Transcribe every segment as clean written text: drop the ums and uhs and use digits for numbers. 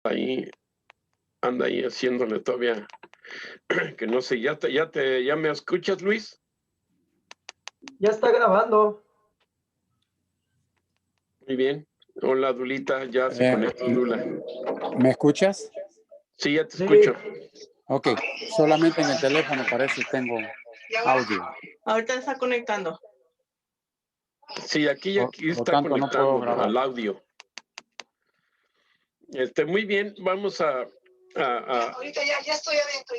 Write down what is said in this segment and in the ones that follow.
ahí, anda ahí haciéndole todavía, que no sé, ¿ya me escuchas, Luis? Ya está grabando. Muy bien. Hola, Dulita, ya se conectó Dula. ¿Me escuchas? Sí, ya te Sí. escucho. Ok, solamente en el teléfono parece tengo audio. Ahorita está conectando. Sí, aquí Por está tanto, no puedo conectando grabar. al audio. Muy bien, vamos a Ahorita ya estoy adentro,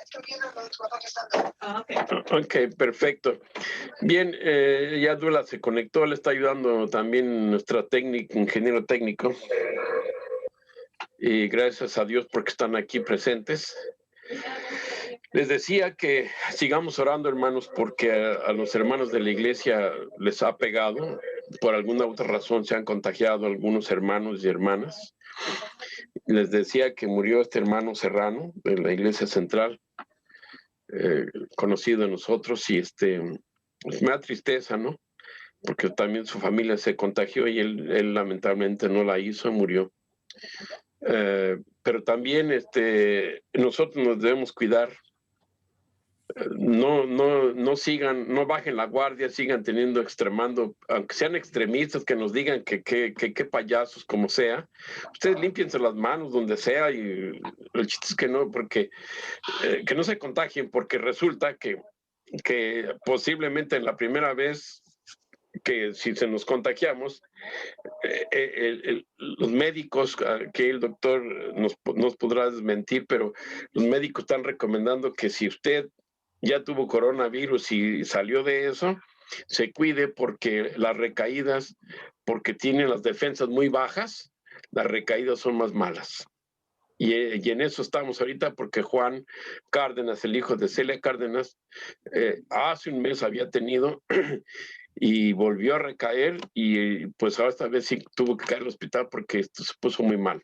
estoy viendo lo de tu papá que está hablando. Ok, perfecto. Bien, ya Dula se conectó, le está ayudando también nuestra ingeniero técnico. Y gracias a Dios porque están aquí presentes. Les decía que sigamos orando, hermanos, porque a los hermanos de la iglesia les ha pegado. Por alguna otra razón se han contagiado algunos hermanos y hermanas. Les decía que murió este hermano Serrano de la iglesia central, conocido de nosotros, y pues me da tristeza, ¿no? Porque también su familia se contagió y él lamentablemente no la hizo, murió. Pero también nosotros nos debemos cuidar. No bajen la guardia, sigan extremando, aunque sean extremistas que nos digan que payasos, como sea. Ustedes límpiense las manos donde sea, y el chiste es que no, porque que no se contagien, porque resulta que posiblemente en la primera vez que si se nos contagiamos, los médicos, que el doctor nos podrá desmentir, pero los médicos están recomendando que si usted ya tuvo coronavirus y salió de eso, se cuide, porque las recaídas, porque tienen las defensas muy bajas, las recaídas son más malas. Y en eso estamos ahorita, porque Juan Cárdenas, el hijo de Celia Cárdenas, hace un mes había tenido y volvió a recaer, y pues ahora esta vez sí tuvo que caer al hospital porque esto se puso muy mal.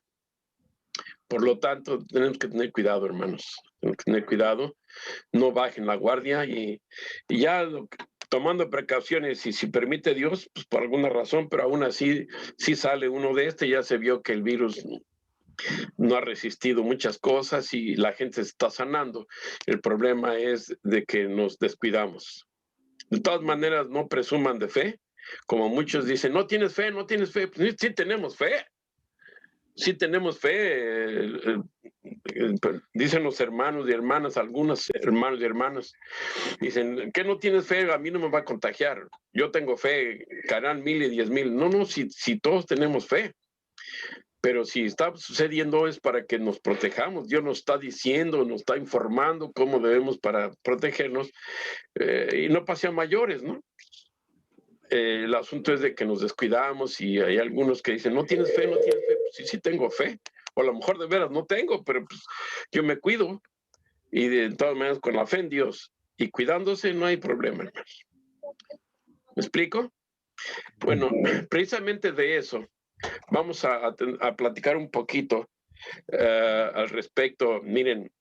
Por lo tanto, tenemos que tener cuidado, hermanos. Tenemos que tener cuidado, no bajen la guardia, y ya tomando precauciones, y si permite Dios, pues por alguna razón, pero aún así, sí sale uno de ya se vio que el virus no ha resistido muchas cosas y la gente se está sanando. El problema es de que nos descuidamos. De todas maneras, no presuman de fe, como muchos dicen, no tienes fe, no tienes fe. Pues sí tenemos fe. Sí tenemos fe. Dicen los hermanos y hermanas, algunos hermanos y hermanas, dicen, ¿qué no tienes fe? A mí no me va a contagiar. Yo tengo fe, caerán 1,000 y 10,000. No, si todos tenemos fe. Pero si está sucediendo es para que nos protejamos. Dios nos está diciendo, nos está informando cómo debemos para protegernos, y no pase a mayores, ¿no? El asunto es de que nos descuidamos, y hay algunos que dicen, no tienes fe, no tienes fe. Pues sí tengo fe. O a lo mejor de veras no tengo, pero pues yo me cuido. Y de todas maneras, con la fe en Dios y cuidándose, no hay problema, hermanos. ¿Me explico? Bueno, precisamente de eso vamos a platicar un poquito al respecto. Miren,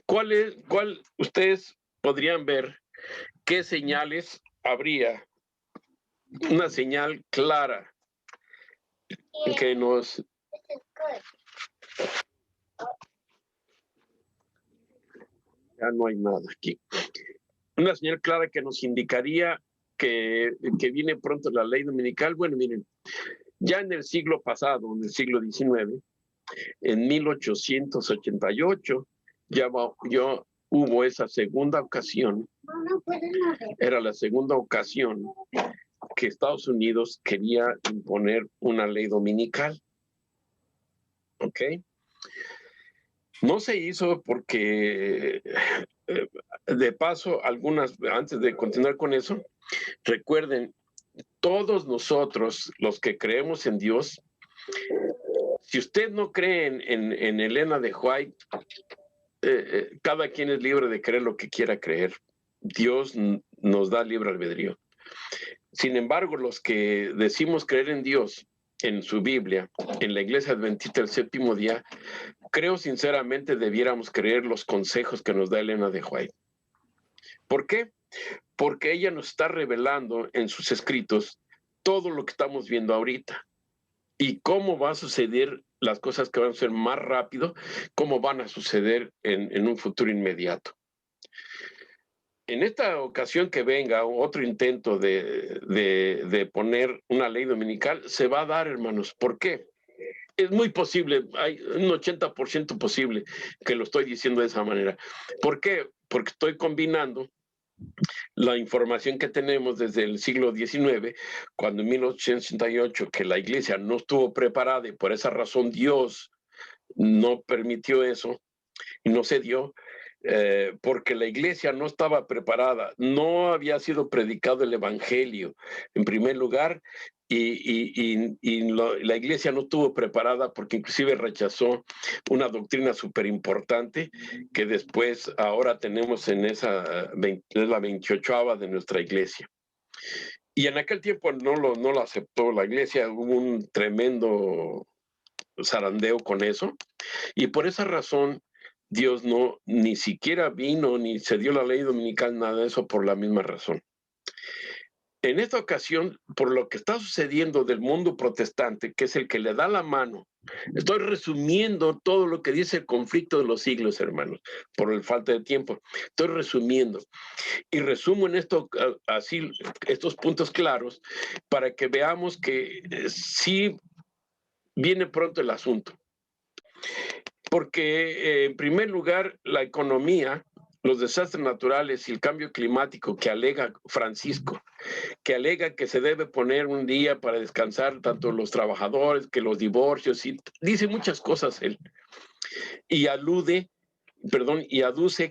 ¿cuál ustedes podrían ver qué señales habría? Una señal clara que nos... Ya no hay nada aquí. Una señal clara que nos indicaría que viene pronto la ley dominical. Bueno, miren, ya en el siglo pasado, en el siglo XIX, en 1888, ya hubo esa segunda ocasión. Era la segunda ocasión que Estados Unidos quería imponer una ley dominical. ¿Ok? No se hizo porque, de paso, antes de continuar con eso, recuerden, todos nosotros, los que creemos en Dios, si usted no cree en Elena de White, cada quien es libre de creer lo que quiera creer. Dios nos da libre albedrío. Sin embargo, los que decimos creer en Dios, en su Biblia, en la Iglesia Adventista del Séptimo Día, creo sinceramente debiéramos creer los consejos que nos da Elena de White. ¿Por qué? Porque ella nos está revelando en sus escritos todo lo que estamos viendo ahorita y cómo va a suceder las cosas que van a ser más rápido, cómo van a suceder en un futuro inmediato. En esta ocasión que venga otro intento de poner una ley dominical, se va a dar, hermanos. ¿Por qué? Es muy posible, hay un 80% posible que lo estoy diciendo de esa manera. ¿Por qué? Porque estoy combinando la información que tenemos desde el siglo XIX, cuando en 1868, que la iglesia no estuvo preparada y por esa razón Dios no permitió eso y no se dio, porque la iglesia no estaba preparada, no había sido predicado el evangelio en primer lugar, la iglesia no estuvo preparada porque inclusive rechazó una doctrina súper importante que después ahora tenemos en es la 28ª de nuestra iglesia. Y en aquel tiempo no lo aceptó la iglesia, hubo un tremendo zarandeo con eso, y por esa razón Dios no ni siquiera vino ni se dio la ley dominical, nada de eso, por la misma razón. En esta ocasión, por lo que está sucediendo del mundo protestante, que es el que le da la mano, estoy resumiendo todo lo que dice el conflicto de los siglos, hermanos, por el falta de tiempo. Estoy resumiendo y resumo en esto así estos puntos claros para que veamos que sí viene pronto el asunto. Porque, en primer lugar, la economía, los desastres naturales y el cambio climático que alega Francisco, que alega que se debe poner un día para descansar tanto los trabajadores, que los divorcios, y dice muchas cosas él. Y aduce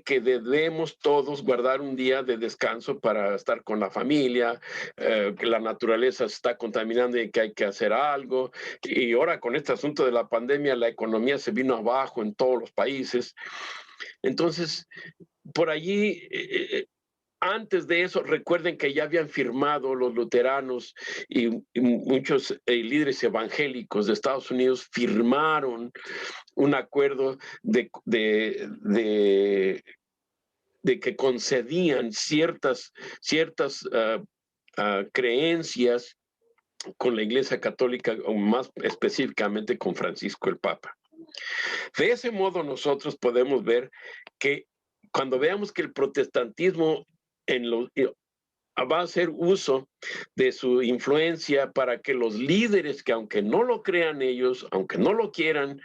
que debemos todos guardar un día de descanso para estar con la familia, que la naturaleza se está contaminando y que hay que hacer algo. Y ahora con este asunto de la pandemia, la economía se vino abajo en todos los países. Entonces, por allí, antes de eso, recuerden que ya habían firmado los luteranos y muchos líderes evangélicos de Estados Unidos firmaron un acuerdo de que concedían ciertas creencias con la Iglesia Católica, o más específicamente con Francisco el Papa. De ese modo nosotros podemos ver que cuando veamos que el protestantismo va a hacer uso de su influencia para que los líderes, que aunque no lo crean ellos, aunque no lo quieran,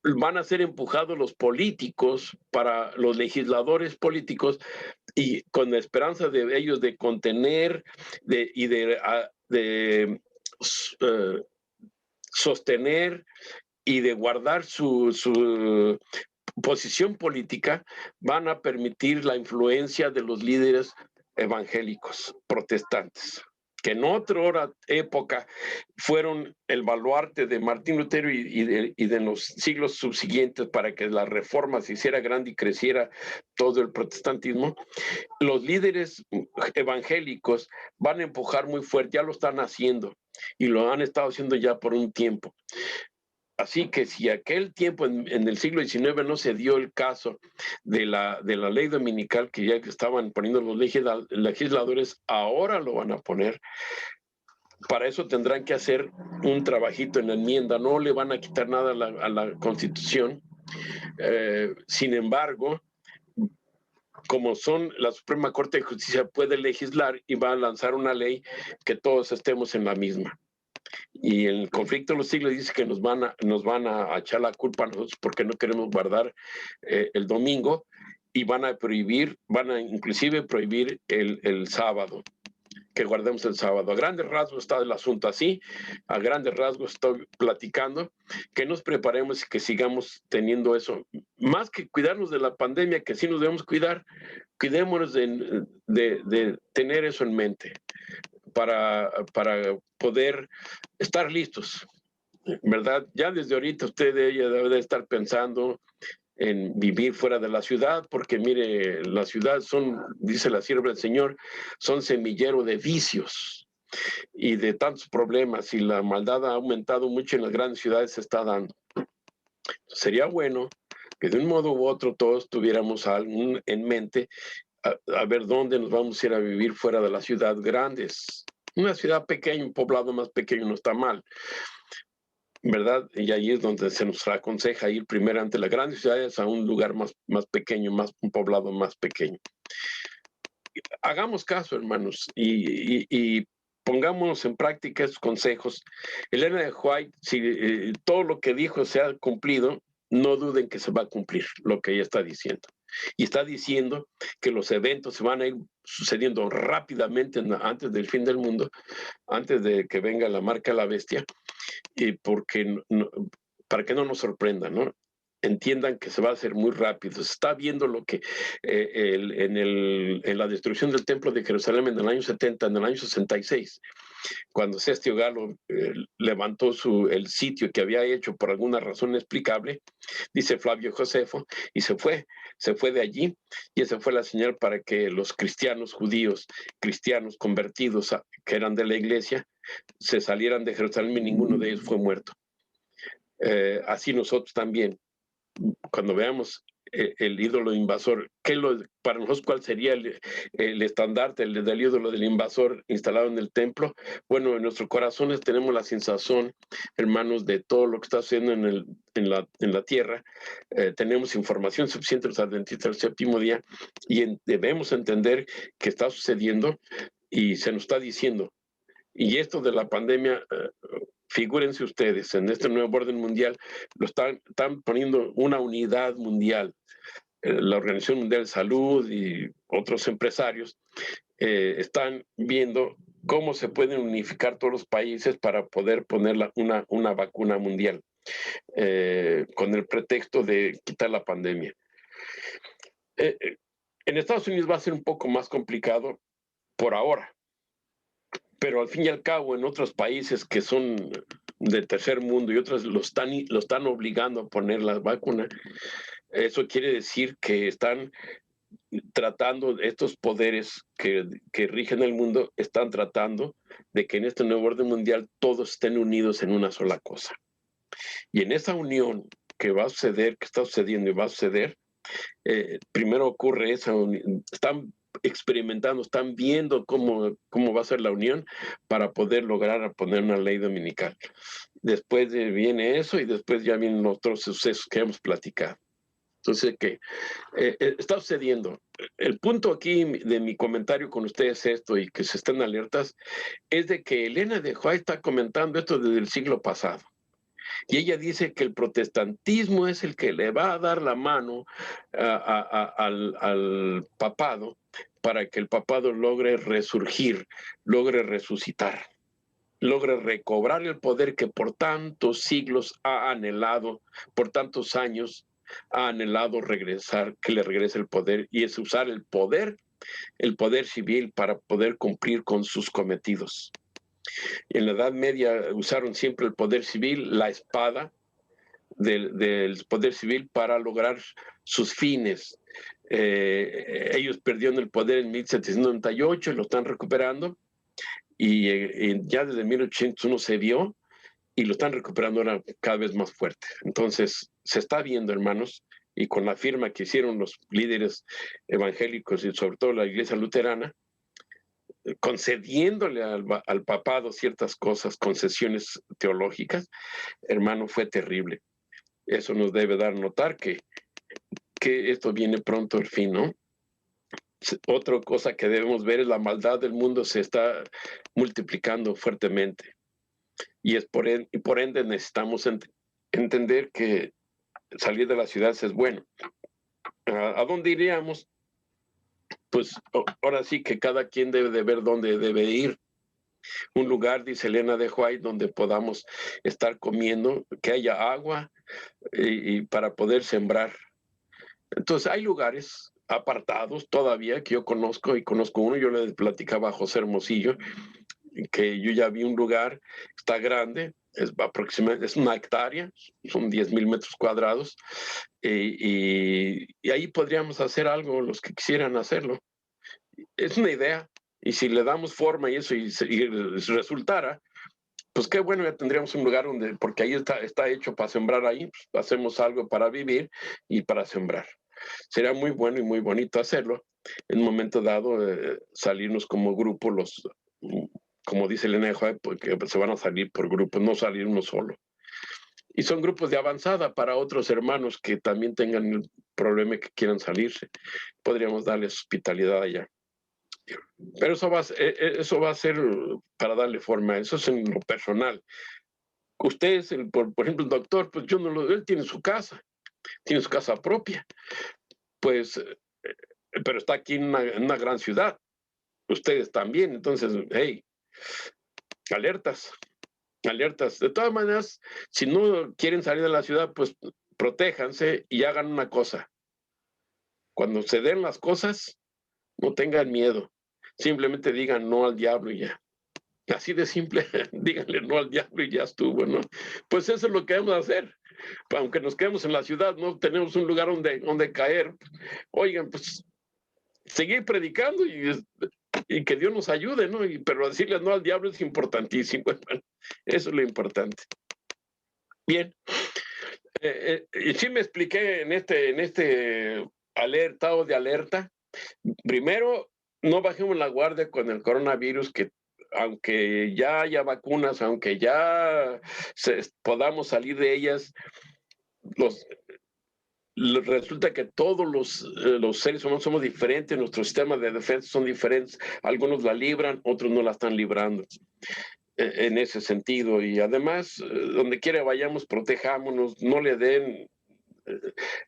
van a ser empujados los políticos, para los legisladores políticos, y con la esperanza de ellos de contener y de sostener y de guardar su posición política, van a permitir la influencia de los líderes evangélicos protestantes, que en otra época fueron el baluarte de Martín Lutero y de los siglos subsiguientes para que la reforma se hiciera grande y creciera todo el protestantismo. Los líderes evangélicos van a empujar muy fuerte, ya lo están haciendo y lo han estado haciendo ya por un tiempo. Así que si aquel tiempo en el siglo XIX no se dio el caso de la ley dominical que ya estaban poniendo los legisladores, ahora lo van a poner. Para eso tendrán que hacer un trabajito en la enmienda, no le van a quitar nada a la Constitución. Sin embargo, como la Suprema Corte de Justicia puede legislar y va a lanzar una ley que todos estemos en la misma. Y el conflicto de los siglos dice que nos van a echar la culpa a nosotros porque no queremos guardar el domingo, y van a inclusive prohibir el sábado, que guardemos el sábado. A grandes rasgos está el asunto así, a grandes rasgos estoy platicando, que nos preparemos y que sigamos teniendo eso. Más que cuidarnos de la pandemia, que sí nos debemos cuidar, cuidémonos de tener eso en mente, para poder estar listos, ¿verdad? Ya desde ahorita usted debe de estar pensando en vivir fuera de la ciudad, porque mire, la ciudad dice la sierva del Señor, son semillero de vicios y de tantos problemas, y la maldad ha aumentado mucho en las grandes ciudades, se está dando. Sería bueno que de un modo u otro todos tuviéramos algo en mente, a ver dónde nos vamos a ir a vivir fuera de la ciudad grandes. Una ciudad pequeña, un poblado más pequeño no está mal, ¿verdad? Y ahí es donde se nos aconseja ir primero ante las grandes ciudades a un lugar más pequeño, un poblado más pequeño. Hagamos caso, hermanos, y pongamos en práctica esos consejos. Elena de White, si todo lo que dijo se ha cumplido, no duden que se va a cumplir lo que ella está diciendo. Y está diciendo que los eventos se van a ir sucediendo rápidamente antes del fin del mundo, antes de que venga la marca de la bestia, y para que no nos sorprenda, ¿no? Entiendan que se va a hacer muy rápido. Se está viendo lo que en la destrucción del templo de Jerusalén en el año 70, en el año 66, cuando Sestio Galo levantó el sitio que había hecho por alguna razón inexplicable, dice Flavio Josefo, y se fue de allí, y esa fue la señal para que los cristianos judíos, cristianos convertidos que eran de la iglesia, se salieran de Jerusalén y ninguno de ellos fue muerto. Así nosotros también, cuando veamos el ídolo invasor, para nosotros cuál sería el estandarte del ídolo del invasor instalado en el templo? Bueno, en nuestros corazones tenemos la sensación, hermanos, de todo lo que está sucediendo en la tierra. Tenemos información suficiente los adventistas del séptimo día y debemos entender que está sucediendo y se nos está diciendo. Y esto de la pandemia, figúrense ustedes, en este nuevo orden mundial, están poniendo una unidad mundial. La Organización Mundial de Salud y otros empresarios están viendo cómo se pueden unificar todos los países para poder poner una vacuna mundial, con el pretexto de quitar la pandemia. En Estados Unidos va a ser un poco más complicado por ahora, pero al fin y al cabo en otros países que son de tercer mundo y otros lo están obligando a poner la vacuna. Eso quiere decir que están tratando, estos poderes que rigen el mundo, están tratando de que en este nuevo orden mundial todos estén unidos en una sola cosa. Y en esa unión que va a suceder, que está sucediendo y va a suceder, primero ocurre esa unión. Están experimentando, están viendo cómo va a ser la unión para poder lograr poner una ley dominical. Después viene eso y después ya vienen otros sucesos que hemos platicado. Entonces, ¿qué está sucediendo? El punto aquí de mi comentario con ustedes esto y que se estén alertas es de que Elena de White está comentando esto desde el siglo pasado. Y ella dice que el protestantismo es el que le va a dar la mano al papado para que el papado logre resurgir, logre resucitar, logre recobrar el poder que por tantos siglos ha anhelado, por tantos años ha anhelado regresar, que le regrese el poder, y es usar el poder civil para poder cumplir con sus cometidos. En la Edad Media usaron siempre el poder civil, la espada del poder civil para lograr sus fines. Ellos perdieron el poder en 1798, lo están recuperando, y ya desde 1801 se vio, y lo están recuperando ahora cada vez más fuerte. Entonces, se está viendo, hermanos, y con la firma que hicieron los líderes evangélicos y sobre todo la iglesia luterana, concediéndole al papado ciertas cosas, concesiones teológicas, hermano, fue terrible. Eso nos debe dar a notar que esto viene pronto al fin, ¿no? Otra cosa que debemos ver es la maldad del mundo se está multiplicando fuertemente. Y por ende necesitamos entender que salir de la ciudad es bueno. ¿A dónde iríamos? Pues ahora sí que cada quien debe de ver dónde debe ir. Un lugar, dice Elena de White, donde podamos estar comiendo, que haya agua y para poder sembrar. Entonces hay lugares apartados todavía que yo conozco, y conozco uno, yo le platicaba a José Hermosillo, que yo ya vi un lugar, está grande, es aproximadamente, es 1 hectárea, son 10,000 metros cuadrados, y ahí podríamos hacer algo, los que quisieran hacerlo. Es una idea, y si le damos forma y eso, y resultara, pues qué bueno, ya tendríamos un lugar donde, porque ahí está hecho para sembrar ahí, pues hacemos algo para vivir y para sembrar. Sería muy bueno y muy bonito hacerlo. En un momento dado, salirnos como grupo, como dice Elena de White, porque se van a salir por grupos, no salir uno solo. Y son grupos de avanzada para otros hermanos que también tengan el problema y que quieran salirse. Podríamos darles hospitalidad allá. Pero eso va a ser para darle forma. Eso es en lo personal. Usted, por ejemplo, el doctor, pues él tiene su casa propia. Pues, pero está aquí en una gran ciudad. Ustedes también. Entonces, hey, alertas. De todas maneras, si no quieren salir de la ciudad, pues protéjanse y hagan una cosa. Cuando se den las cosas, no tengan miedo. Simplemente digan no al diablo y ya. Así de simple, díganle no al diablo y ya estuvo, ¿no? Pues eso es lo que vamos a hacer. Aunque nos quedemos en la ciudad, no tenemos un lugar donde caer. Oigan, pues seguir predicando y que Dios nos ayude, ¿no? Pero decirle no al diablo es importantísimo, hermano. Eso es lo importante. Bien. Y sí me expliqué en este estado de alerta. Primero, no bajemos la guardia con el coronavirus, que aunque ya haya vacunas, aunque ya podamos salir de ellas, resulta que todos los seres humanos somos diferentes, nuestros sistemas de defensa son diferentes, algunos la libran, otros no la están librando en ese sentido. Y además, donde quiera vayamos, protejámonos, no le den,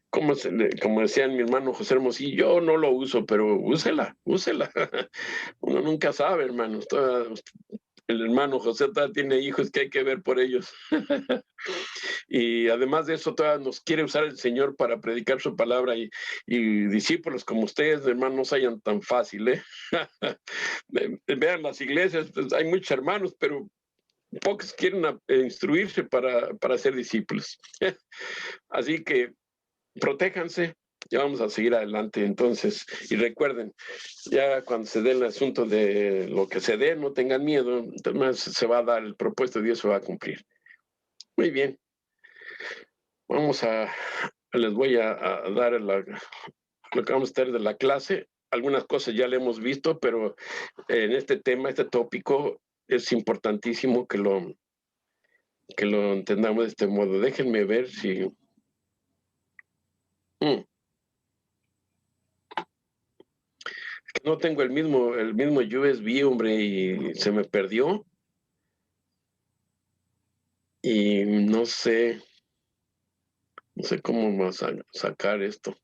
como decía mi hermano José Hermosillo, yo no lo uso, pero úsela. Uno nunca sabe, hermanos. El hermano José todavía tiene hijos que hay que ver por ellos. Y además de eso, todavía nos quiere usar el Señor para predicar su palabra, y discípulos como ustedes, hermanos, no sean tan fácil, ¿eh? Vean las iglesias, pues, hay muchos hermanos, pero pocos quieren instruirse para ser discípulos. Así que protéjanse, ya vamos a seguir adelante entonces. Y recuerden, ya cuando se dé el asunto de lo que se dé, no tengan miedo, entonces se va a dar el propósito de Dios, se va a cumplir. Muy bien. Les voy a dar lo que vamos a hacer de la clase. Algunas cosas ya le hemos visto, pero en este tema, este tópico, es importantísimo que lo entendamos de este modo. Déjenme ver si... No tengo el mismo USB, hombre, y se me perdió. Y no sé cómo más sacar esto.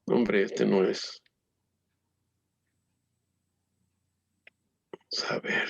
Hombre, este no es. Vamos a ver.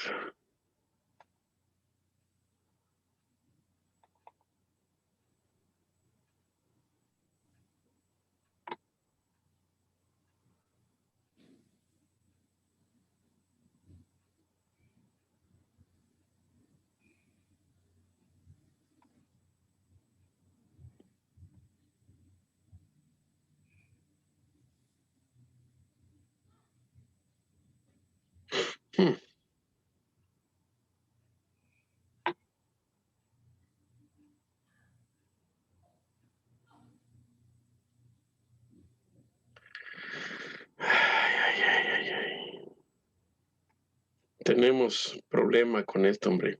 Tenemos problema con esto, hombre.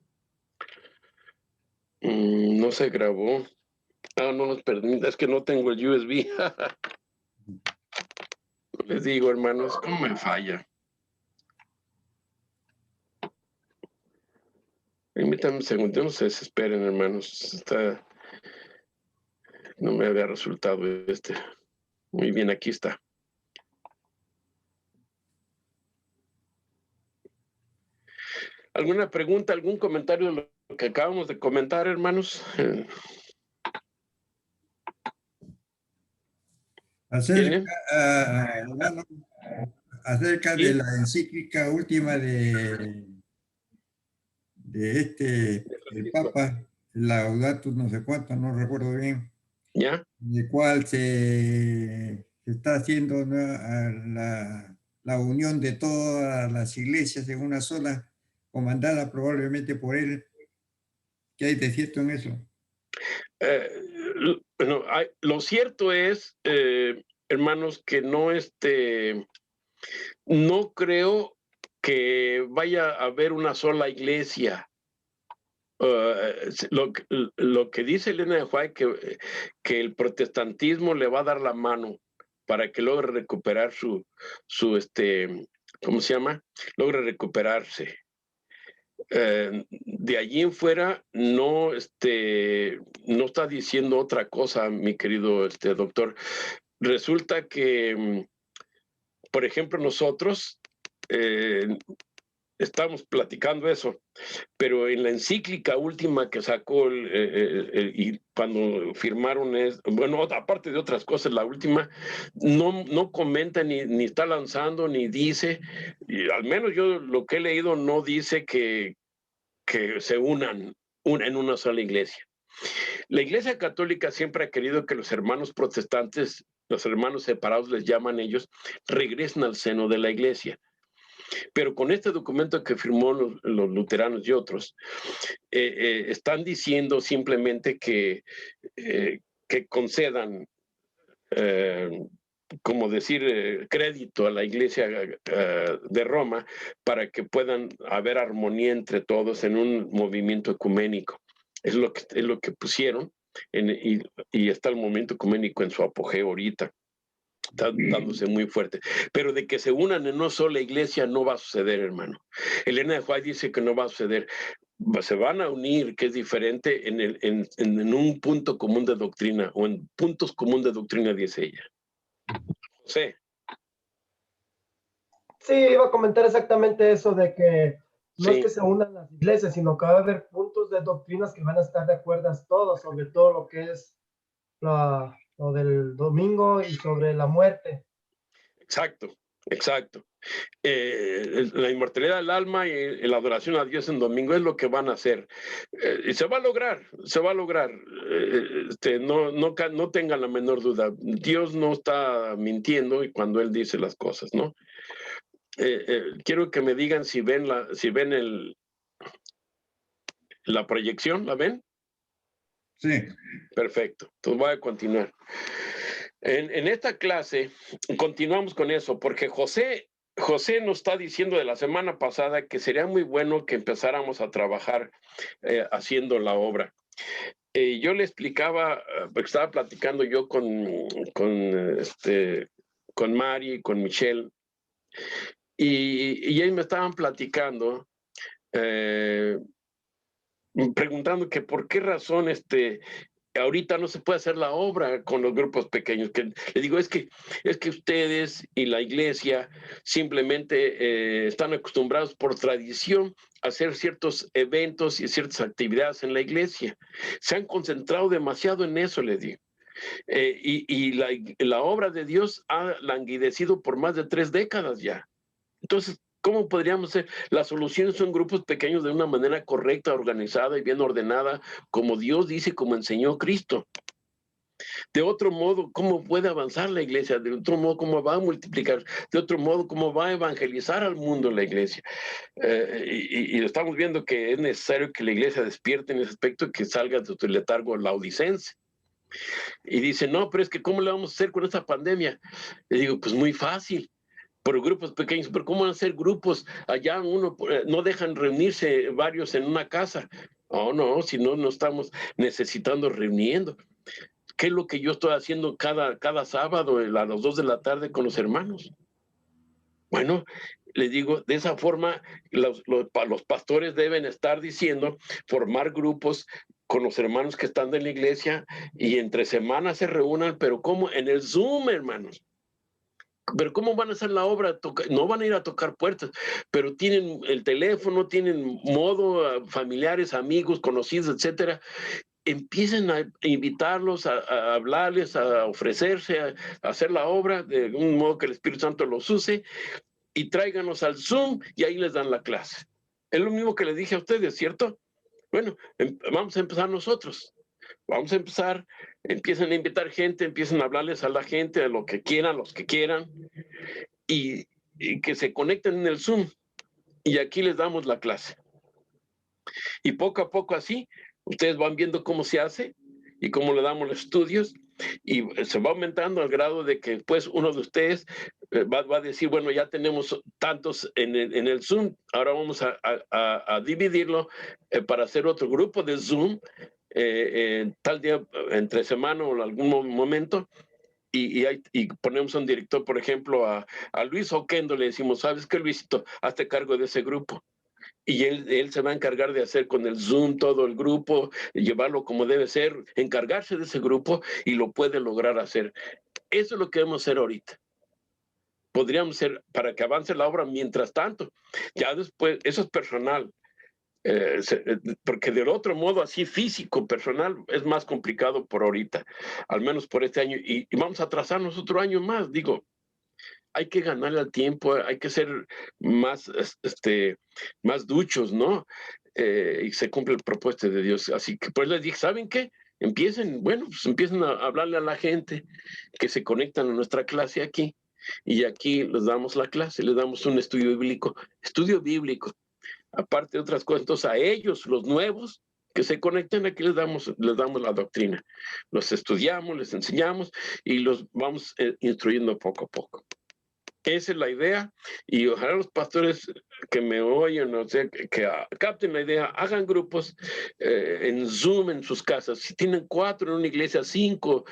No se grabó. No nos permite, es que no tengo el USB. Les digo, hermanos, ¿cómo me falla? Permítanme un segundo, no se desesperen, hermanos. No me había resultado este. Muy bien, aquí está. ¿Alguna pregunta, algún comentario de lo que acabamos de comentar, hermanos? Acerca de la encíclica última de el Papa, Laudato no sé cuánto, no recuerdo bien, ¿Ya? de cual se está haciendo, ¿no?, la unión de todas las iglesias en una sola, comandada probablemente por él. ¿Qué hay de cierto en eso? Lo cierto es, hermanos, que no creo que vaya a haber una sola iglesia. Lo que dice Elena de White, que el protestantismo le va a dar la mano para que logre recuperar su ¿cómo se llama? Logre recuperarse. De allí en fuera no está diciendo otra cosa, mi querido doctor. Resulta que, por ejemplo, nosotros estamos platicando eso, pero en la encíclica última que sacó y cuando firmaron, bueno, aparte de otras cosas, la última, no comenta ni está lanzando, ni dice, y al menos yo lo que he leído no dice que se unan en una sola iglesia. La Iglesia Católica siempre ha querido que los hermanos protestantes, los hermanos separados les llaman ellos, regresen al seno de la iglesia. Pero con este documento que firmó los luteranos y otros, están diciendo simplemente que concedan, como decir, crédito a la Iglesia de Roma para que puedan haber armonía entre todos en un movimiento ecuménico. Es lo que pusieron y está el movimiento ecuménico en su apogeo ahorita. Está dándose muy fuerte. Pero de que se unan en una sola iglesia no va a suceder, hermano. Elena de White dice que no va a suceder. Se van a unir, que es diferente, en un punto común de doctrina, o en puntos comunes de doctrina, dice ella. José. Sí, iba a comentar exactamente eso, de que no Sí. es que se unan las iglesias, sino que va a haber puntos de doctrinas que van a estar de acuerdo todos, sobre todo lo que es lo del domingo y sobre la muerte. Exacto. La inmortalidad del alma y la adoración a Dios en domingo es lo que van a hacer. Y se va a lograr. No tengan la menor duda. Dios no está mintiendo y cuando Él dice las cosas, ¿no? Quiero que me digan si ven la proyección, ¿la ven? Sí. Perfecto. Entonces voy a continuar. En esta clase continuamos con eso, porque José nos está diciendo de la semana pasada que sería muy bueno que empezáramos a trabajar haciendo la obra. Yo le explicaba, porque estaba platicando yo con Mari y con Michelle, y ellos me estaban platicando, preguntando que por qué razón ahorita no se puede hacer la obra con los grupos pequeños. Que le digo, es que ustedes y la iglesia simplemente están acostumbrados por tradición a hacer ciertos eventos y ciertas actividades en la iglesia. Se han concentrado demasiado en eso, les digo. Y la obra de Dios ha languidecido por más de 3 décadas ya. Entonces, ¿cómo podríamos hacer? Las soluciones son grupos pequeños de una manera correcta, organizada y bien ordenada, como Dios dice, como enseñó Cristo. De otro modo, ¿cómo puede avanzar la iglesia? De otro modo, ¿cómo va a multiplicar? De otro modo, ¿cómo va a evangelizar al mundo la iglesia? Y estamos viendo que es necesario que la iglesia despierte en ese aspecto, que salga de su letargo laodicense. Y dice, no, pero es que ¿cómo le vamos a hacer con esta pandemia? Le digo, pues muy fácil. Por grupos pequeños, pero ¿cómo van a ser grupos? Allá no dejan reunirse varios en una casa. No, si no estamos necesitando reuniendo. ¿Qué es lo que yo estoy haciendo cada sábado a las 2 de la tarde con los hermanos? Bueno, les digo, de esa forma los pastores deben estar diciendo, formar grupos con los hermanos que están de la iglesia y entre semanas se reúnan, pero ¿cómo? En el Zoom, hermanos. Pero ¿cómo van a hacer la obra? No van a ir a tocar puertas, pero tienen el teléfono, tienen modo, familiares, amigos, conocidos, etcétera. Empiecen a invitarlos, a hablarles, a ofrecerse, a hacer la obra de un modo que el Espíritu Santo los use y tráiganos al Zoom y ahí les dan la clase. Es lo mismo que les dije a ustedes, ¿cierto? Bueno, vamos a empezar nosotros. Vamos a empezar, empiezan a invitar gente, empiezan a hablarles a la gente, a lo que quieran, los que quieran, y que se conecten en el Zoom. Y aquí les damos la clase. Y poco a poco así, ustedes van viendo cómo se hace y cómo le damos los estudios, y se va aumentando al grado de que después uno de ustedes va a decir, bueno, ya tenemos tantos en el Zoom, ahora vamos a dividirlo para hacer otro grupo de Zoom tal día entre semana o en algún momento. Y ponemos un director, por ejemplo, a Luis Oquendo, le decimos, ¿sabes qué, Luisito? Hazte cargo de ese grupo. Y él se va a encargar de hacer con el Zoom todo el grupo, llevarlo como debe ser, encargarse de ese grupo y lo puede lograr hacer. Eso es lo que debemos hacer ahorita. Podríamos ser para que avance la obra mientras tanto. Ya después, eso es personal. Porque del otro modo, así físico, personal, es más complicado por ahorita, al menos por este año. Y vamos a atrasarnos otro año más, digo. Hay que ganarle al tiempo, hay que ser más, más duchos, ¿no? Y se cumple el propósito de Dios. Así que pues les dije, ¿saben qué? Empiecen a hablarle a la gente que se conectan a nuestra clase aquí. Y aquí les damos la clase, les damos un estudio bíblico. Aparte de otras cosas, entonces a ellos, los nuevos, que se conecten, aquí les damos la doctrina. Los estudiamos, les enseñamos y los vamos instruyendo poco a poco. Esa es la idea, y ojalá los pastores que me oyen, o sea, que capten la idea, hagan grupos en Zoom en sus casas. Si tienen 4 en una iglesia, 5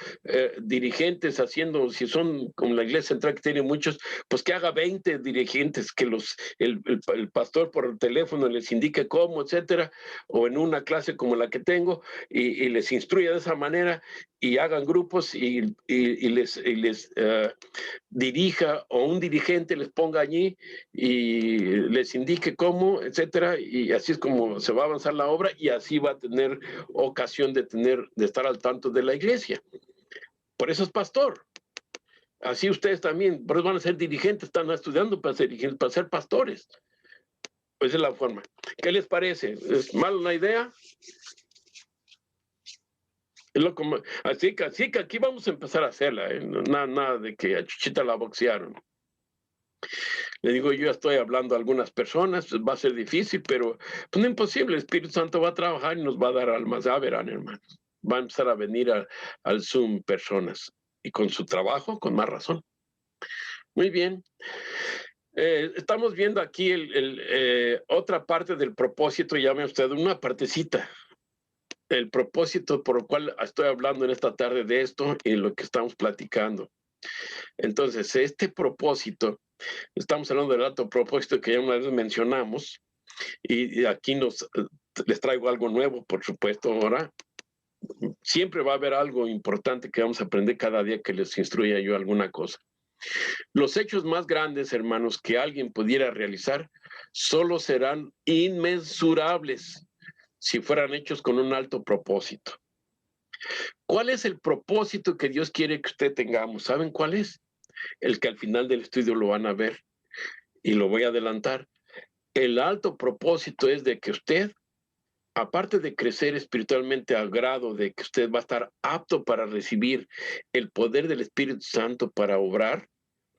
dirigentes haciendo, si son como la iglesia central que tiene muchos, pues que haga 20 dirigentes, que el pastor por el teléfono les indique cómo, etcétera, o en una clase como la que tengo, y les instruya de esa manera, y hagan grupos y les dirija, o un dirigente les ponga allí y les indique cómo, etcétera, y así es como se va a avanzar la obra, y así va a tener ocasión de estar al tanto de la iglesia. Por eso es pastor. Así ustedes también, por eso van a ser dirigentes, están estudiando para ser dirigentes, para ser pastores. Pues es la forma. ¿Qué les parece? ¿Es mala una idea? Así que aquí vamos a empezar a hacerla, ¿eh? Nada de que a Chuchita la boxearon. Le digo, yo ya estoy hablando a algunas personas, pues va a ser difícil, pero pues no imposible. El Espíritu Santo va a trabajar y nos va a dar almas. Ya verán, hermanos. Va a empezar a venir al Zoom personas, y con su trabajo, con más razón. Muy bien. Estamos viendo aquí otra parte del propósito, llame usted, una partecita. El propósito por el cual estoy hablando en esta tarde de esto y lo que estamos platicando. Entonces, este propósito, estamos hablando del alto propósito que ya una vez mencionamos, y aquí les traigo algo nuevo, por supuesto. Ahora, siempre va a haber algo importante que vamos a aprender cada día que les instruya yo alguna cosa. Los hechos más grandes, hermanos, que alguien pudiera realizar, solo serán inmensurables si fueran hechos con un alto propósito. ¿Cuál es el propósito que Dios quiere que usted tengamos? ¿Saben cuál es? El que al final del estudio lo van a ver, y lo voy a adelantar. El alto propósito es de que usted, aparte de crecer espiritualmente al grado de que usted va a estar apto para recibir el poder del Espíritu Santo para obrar,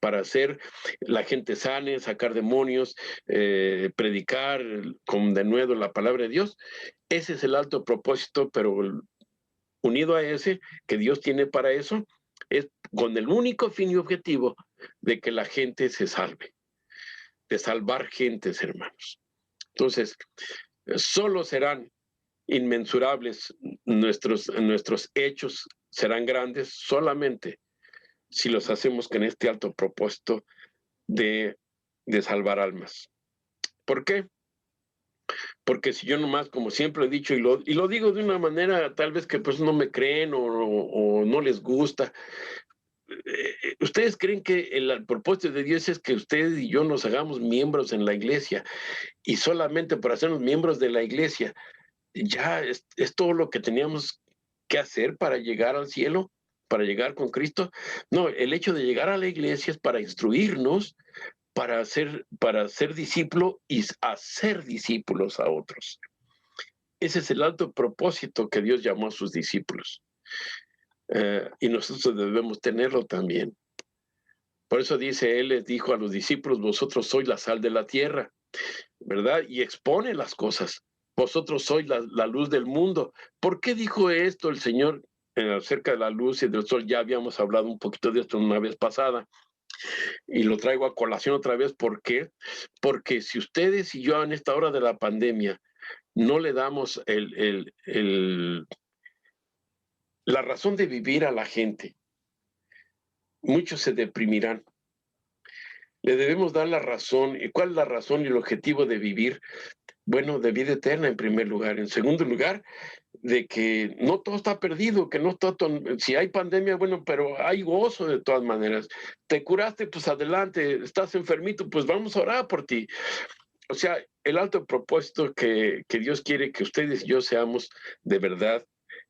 para hacer la gente sane, sacar demonios, predicar con denuedo la palabra de Dios. Ese es el alto propósito, pero unido a ese que Dios tiene para eso, es con el único fin y objetivo de que la gente se salve, de salvar gentes, hermanos. Entonces, solo serán inmensurables nuestros hechos, serán grandes solamente si los hacemos con este alto propósito de salvar almas. ¿Por qué? Porque si yo nomás, como siempre he dicho, y lo digo de una manera tal vez que pues no me creen o no les gusta, ¿ustedes creen que el propósito de Dios es que ustedes y yo nos hagamos miembros en la iglesia, y solamente por hacernos miembros de la iglesia ya es todo lo que teníamos que hacer para llegar al cielo, para llegar con Cristo? No, el hecho de llegar a la iglesia es para instruirnos, para ser discípulo y hacer discípulos a otros. Ese es el alto propósito que Dios llamó a sus discípulos. Y nosotros debemos tenerlo también. Por eso dice, Él les dijo a los discípulos, vosotros sois la sal de la tierra, ¿verdad? Y expone las cosas. Vosotros sois la luz del mundo. ¿Por qué dijo esto el Señor acerca de la luz y del sol, ya habíamos hablado un poquito de esto una vez pasada, y lo traigo a colación otra vez. ¿Por qué? Porque si ustedes y yo en esta hora de la pandemia no le damos la razón de vivir a la gente, muchos se deprimirán. Le debemos dar la razón. ¿Y cuál es la razón y el objetivo de vivir? Bueno, de vida eterna en primer lugar. En segundo lugar, de que no todo está perdido, que no está si hay pandemia, bueno, pero hay gozo de todas maneras. Te curaste, pues adelante. Estás enfermito, pues vamos a orar por ti. O sea, el alto propósito que Dios quiere que ustedes y yo seamos de verdad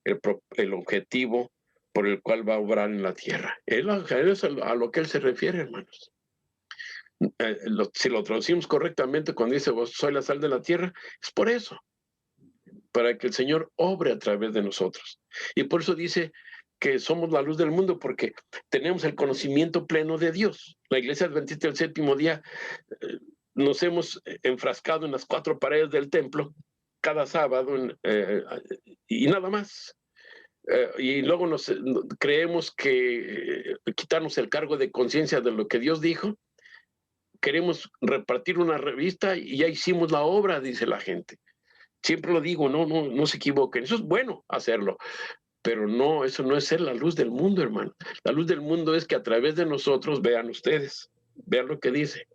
el objetivo por el cual va a obrar en la tierra. Es a lo que Él se refiere, hermanos. Si lo traducimos correctamente cuando dice vos soy la sal de la tierra, es por eso, para que el Señor obre a través de nosotros. Y por eso dice que somos la luz del mundo, porque tenemos el conocimiento pleno de Dios. La Iglesia Adventista del Séptimo Día nos hemos enfrascado en las 4 paredes del templo cada sábado y nada más. Y luego creemos que quitarnos el cargo de conciencia de lo que Dios dijo. Queremos repartir una revista y ya hicimos la obra, dice la gente. Siempre lo digo, no se equivoquen. Eso es bueno hacerlo, pero no, eso no es ser la luz del mundo, hermano. La luz del mundo es que a través de nosotros vean ustedes, vean lo que dice.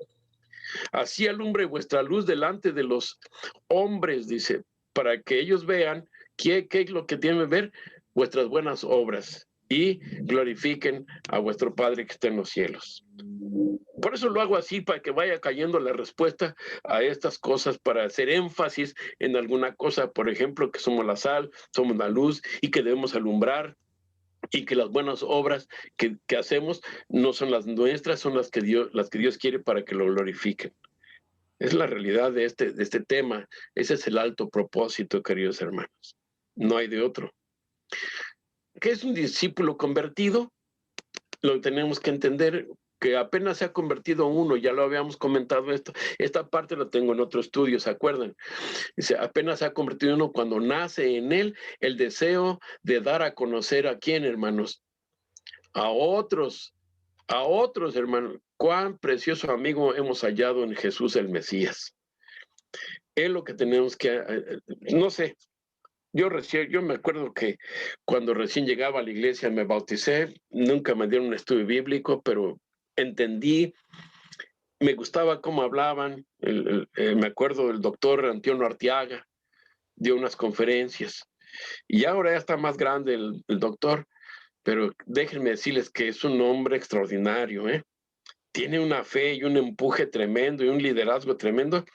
Así alumbre vuestra luz delante de los hombres, dice, para que ellos vean qué es lo que tienen que ver, vuestras buenas obras, y glorifiquen a vuestro Padre que está en los cielos. Por eso lo hago así, para que vaya cayendo la respuesta a estas cosas, para hacer énfasis en alguna cosa, por ejemplo, que somos la sal, somos la luz y que debemos alumbrar, y que las buenas obras que hacemos no son las nuestras, son las que Dios quiere para que lo glorifiquen. Es la realidad de este tema. Ese es el alto propósito, queridos hermanos. No hay de otro. ¿Qué es un discípulo convertido? Lo tenemos que entender, que apenas se ha convertido uno, ya lo habíamos comentado esto. Esta parte la tengo en otro estudio, ¿se acuerdan? Dice, apenas se ha convertido uno cuando nace en él el deseo de dar a conocer a quién, hermanos. A otros, hermanos. Cuán precioso amigo hemos hallado en Jesús el Mesías. Es lo que tenemos que, no sé. Yo me acuerdo que cuando recién llegaba a la iglesia me bauticé, nunca me dieron un estudio bíblico, pero entendí, me gustaba cómo hablaban. Me acuerdo del doctor Antonio Arteaga, dio unas conferencias, y ahora ya está más grande el doctor, pero déjenme decirles que es un hombre extraordinario, ¿eh? Tiene una fe y un empuje tremendo y un liderazgo tremendo,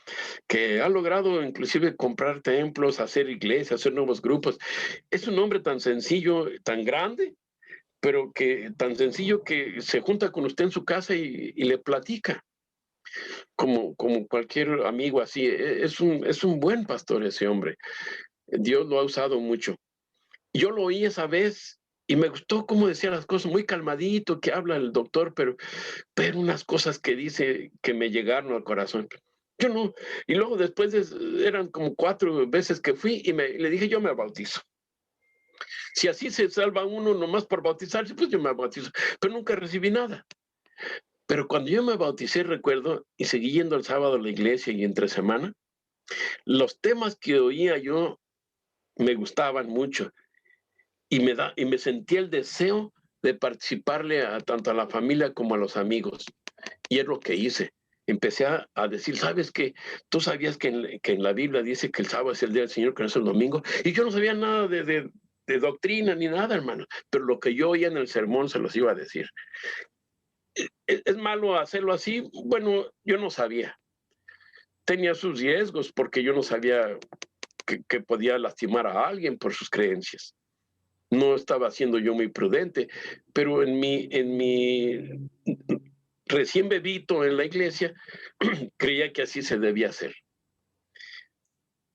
que ha logrado inclusive comprar templos, hacer iglesias, hacer nuevos grupos. Es un hombre tan sencillo, tan grande, pero tan sencillo que se junta con usted en su casa y le platica, como cualquier amigo así. Es un buen pastor ese hombre. Dios lo ha usado mucho. Yo lo oí esa vez y me gustó cómo decía las cosas, muy calmadito, que habla el doctor, pero unas cosas que dice que me llegaron al corazón. Yo no. Y luego después eran como 4 veces que fui y le dije, yo me bautizo. Si así se salva uno nomás por bautizarse, pues yo me bautizo. Pero nunca recibí nada. Pero cuando yo me bauticé, recuerdo, y seguí yendo el sábado a la iglesia y entre semana, los temas que oía yo me gustaban mucho. Y me sentía el deseo de participarle tanto a la familia como a los amigos. Y es lo que hice. Empecé a decir, ¿sabes qué? Tú sabías que en la Biblia dice que el sábado es el día del Señor, que no es el domingo. Y yo no sabía nada de doctrina ni nada, hermano. Pero lo que yo oía en el sermón se los iba a decir. ¿Es malo hacerlo así? Bueno, yo no sabía. Tenía sus riesgos porque yo no sabía que podía lastimar a alguien por sus creencias. No estaba siendo yo muy prudente, pero en mi recién bebito en la iglesia, creía que así se debía hacer,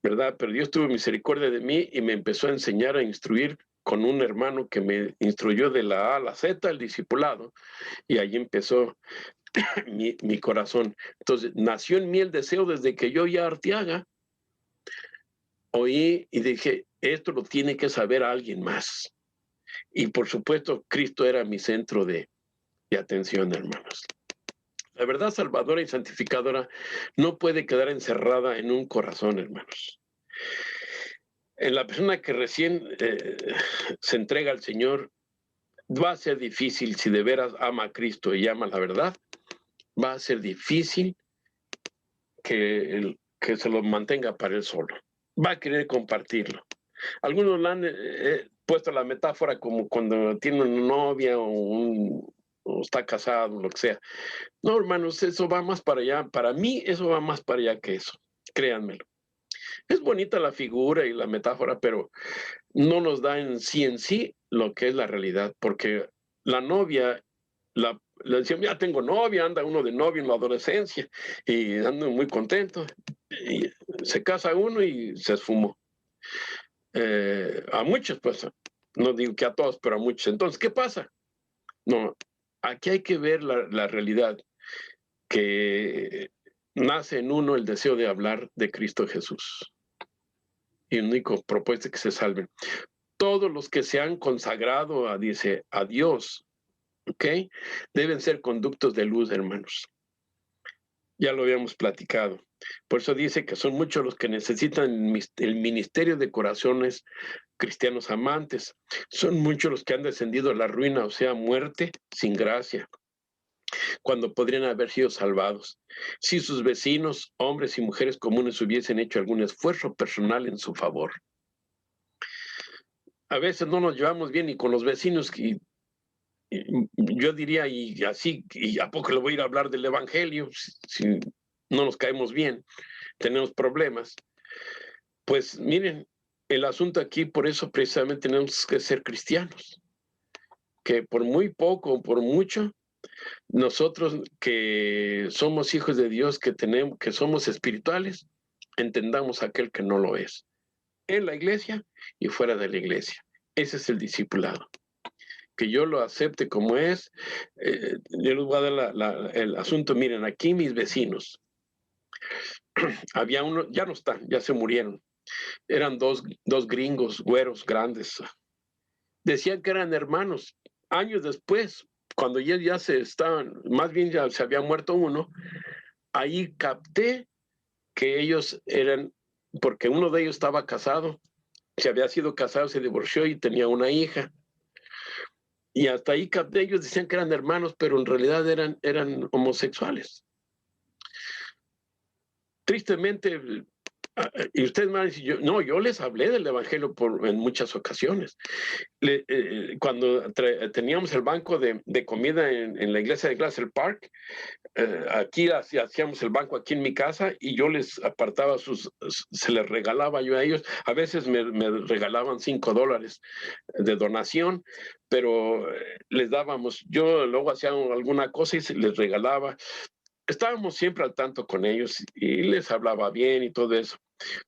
¿verdad? Pero Dios tuvo misericordia de mí y me empezó a enseñar, a instruir con un hermano que me instruyó de la A a la Z, el discipulado, y ahí empezó mi corazón. Entonces, nació en mí el deseo desde que yo ya Arteaga, oí y dije, esto lo tiene que saber alguien más. Y por supuesto, Cristo era mi centro de atención, hermanos. La verdad salvadora y santificadora no puede quedar encerrada en un corazón, hermanos. En la persona que recién se entrega al Señor, va a ser difícil, si de veras ama a Cristo y ama la verdad, va a ser difícil que se lo mantenga para él solo. Va a querer compartirlo. Algunos le han puesto la metáfora como cuando tiene una novia o está casado, lo que sea. No, hermanos, eso va más para allá. Para mí, eso va más para allá que eso. Créanmelo. Es bonita la figura y la metáfora, pero no nos da en sí lo que es la realidad, porque la novia, le decían, ya tengo novia, anda uno de novio en la adolescencia y anda muy contento. Y se casa uno y se esfumó. A muchos, pues, no digo que a todos, pero a muchos. Entonces, ¿qué pasa? No, aquí hay que ver la realidad, que nace en uno el deseo de hablar de Cristo Jesús. Y el único propósito es que se salven. Todos los que se han consagrado a Dios, ¿ok? Deben ser conductos de luz, hermanos. Ya lo habíamos platicado. Por eso dice que son muchos los que necesitan el ministerio de corazones cristianos amantes. Son muchos los que han descendido a la ruina, o sea, muerte sin gracia, cuando podrían haber sido salvados. Si sus vecinos, hombres y mujeres comunes, hubiesen hecho algún esfuerzo personal en su favor. A veces no nos llevamos bien ni con los vecinos, y yo diría, y así, ¿y a poco le voy a ir a hablar del evangelio? Si no nos caemos bien, tenemos problemas. Pues miren, el asunto aquí, por eso precisamente tenemos que ser cristianos, que por muy poco o por mucho, nosotros que somos hijos de Dios, que somos espirituales, entendamos a aquel que no lo es, en la iglesia y fuera de la iglesia. Ese es el discipulado. Que yo lo acepte como es. Yo les voy a dar el asunto. Miren, aquí mis vecinos, había uno, ya no están, ya se murieron. Eran dos gringos, güeros, grandes. Decían que eran hermanos. Años después, cuando ya se estaban, más bien ya se había muerto uno, ahí capté que ellos eran, porque uno de ellos estaba casado, se había sido casado, se divorció y tenía una hija. Y hasta ahí capté, ellos decían que eran hermanos, pero en realidad eran homosexuales. Tristemente, y ustedes me van a decir, yo les hablé del evangelio en muchas ocasiones. Cuando teníamos el banco de comida en la iglesia de Glacier Park, aquí hacíamos el banco aquí en mi casa y yo les apartaba se les regalaba yo a ellos. A veces me regalaban $5 de donación, pero les dábamos, yo luego hacía alguna cosa y se les regalaba. Estábamos siempre al tanto con ellos y les hablaba bien y todo eso.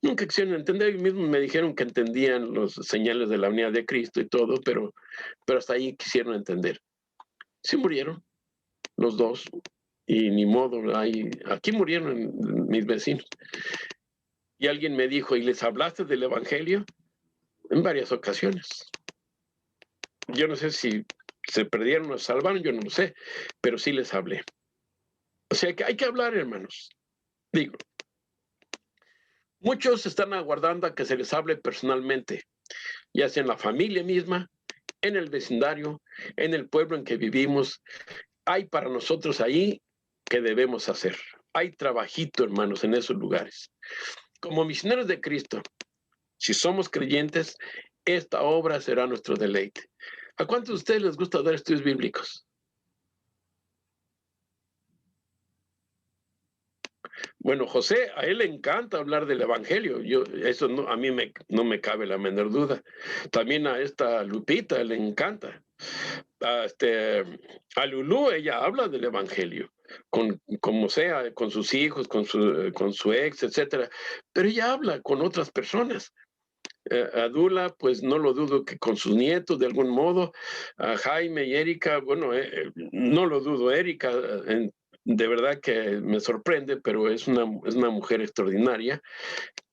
Nunca quisieron entender, ellos mismos me dijeron que entendían los señales de la unidad de Cristo y todo, pero hasta ahí quisieron entender. Sí murieron los dos y ni modo, aquí murieron mis vecinos. Y alguien me dijo, ¿y les hablaste del evangelio? En varias ocasiones. Yo no sé si se perdieron o se salvaron, yo no lo sé, pero sí les hablé. O sea que hay que hablar, hermanos. Digo, muchos están aguardando a que se les hable personalmente, ya sea en la familia misma, en el vecindario, en el pueblo en que vivimos. Hay para nosotros ahí que debemos hacer. Hay trabajito, hermanos, en esos lugares. Como misioneros de Cristo, si somos creyentes, esta obra será nuestro deleite. ¿A cuántos de ustedes les gusta dar estudios bíblicos? Bueno, José, a él le encanta hablar del evangelio. Eso no, a mí no me cabe la menor duda. También a esta Lupita le encanta. A Lulú, ella habla del evangelio, como sea, con sus hijos, con su ex, etcétera. Pero ella habla con otras personas. A Dula, pues no lo dudo que con sus nietos de algún modo. A Jaime y Erika, bueno, no lo dudo. Erika, de verdad que me sorprende, pero es una mujer extraordinaria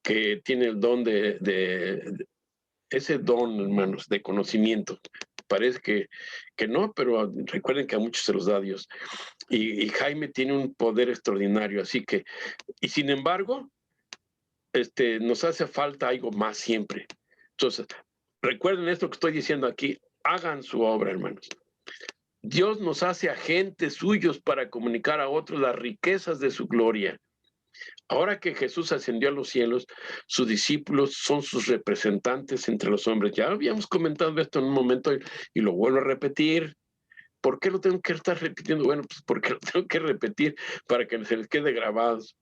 que tiene el don ese don, hermanos, de conocimiento parece que no, pero recuerden que a muchos se los da Dios. Y Jaime tiene un poder extraordinario, así que, y sin embargo, nos hace falta algo más siempre. Entonces, recuerden esto que estoy diciendo aquí, hagan su obra, hermanos. Dios nos hace agentes suyos para comunicar a otros las riquezas de su gloria. Ahora que Jesús ascendió a los cielos, sus discípulos son sus representantes entre los hombres. Ya habíamos comentado esto en un momento y lo vuelvo a repetir. ¿Por qué lo tengo que estar repitiendo? Bueno, pues porque lo tengo que repetir para que se les quede grabados.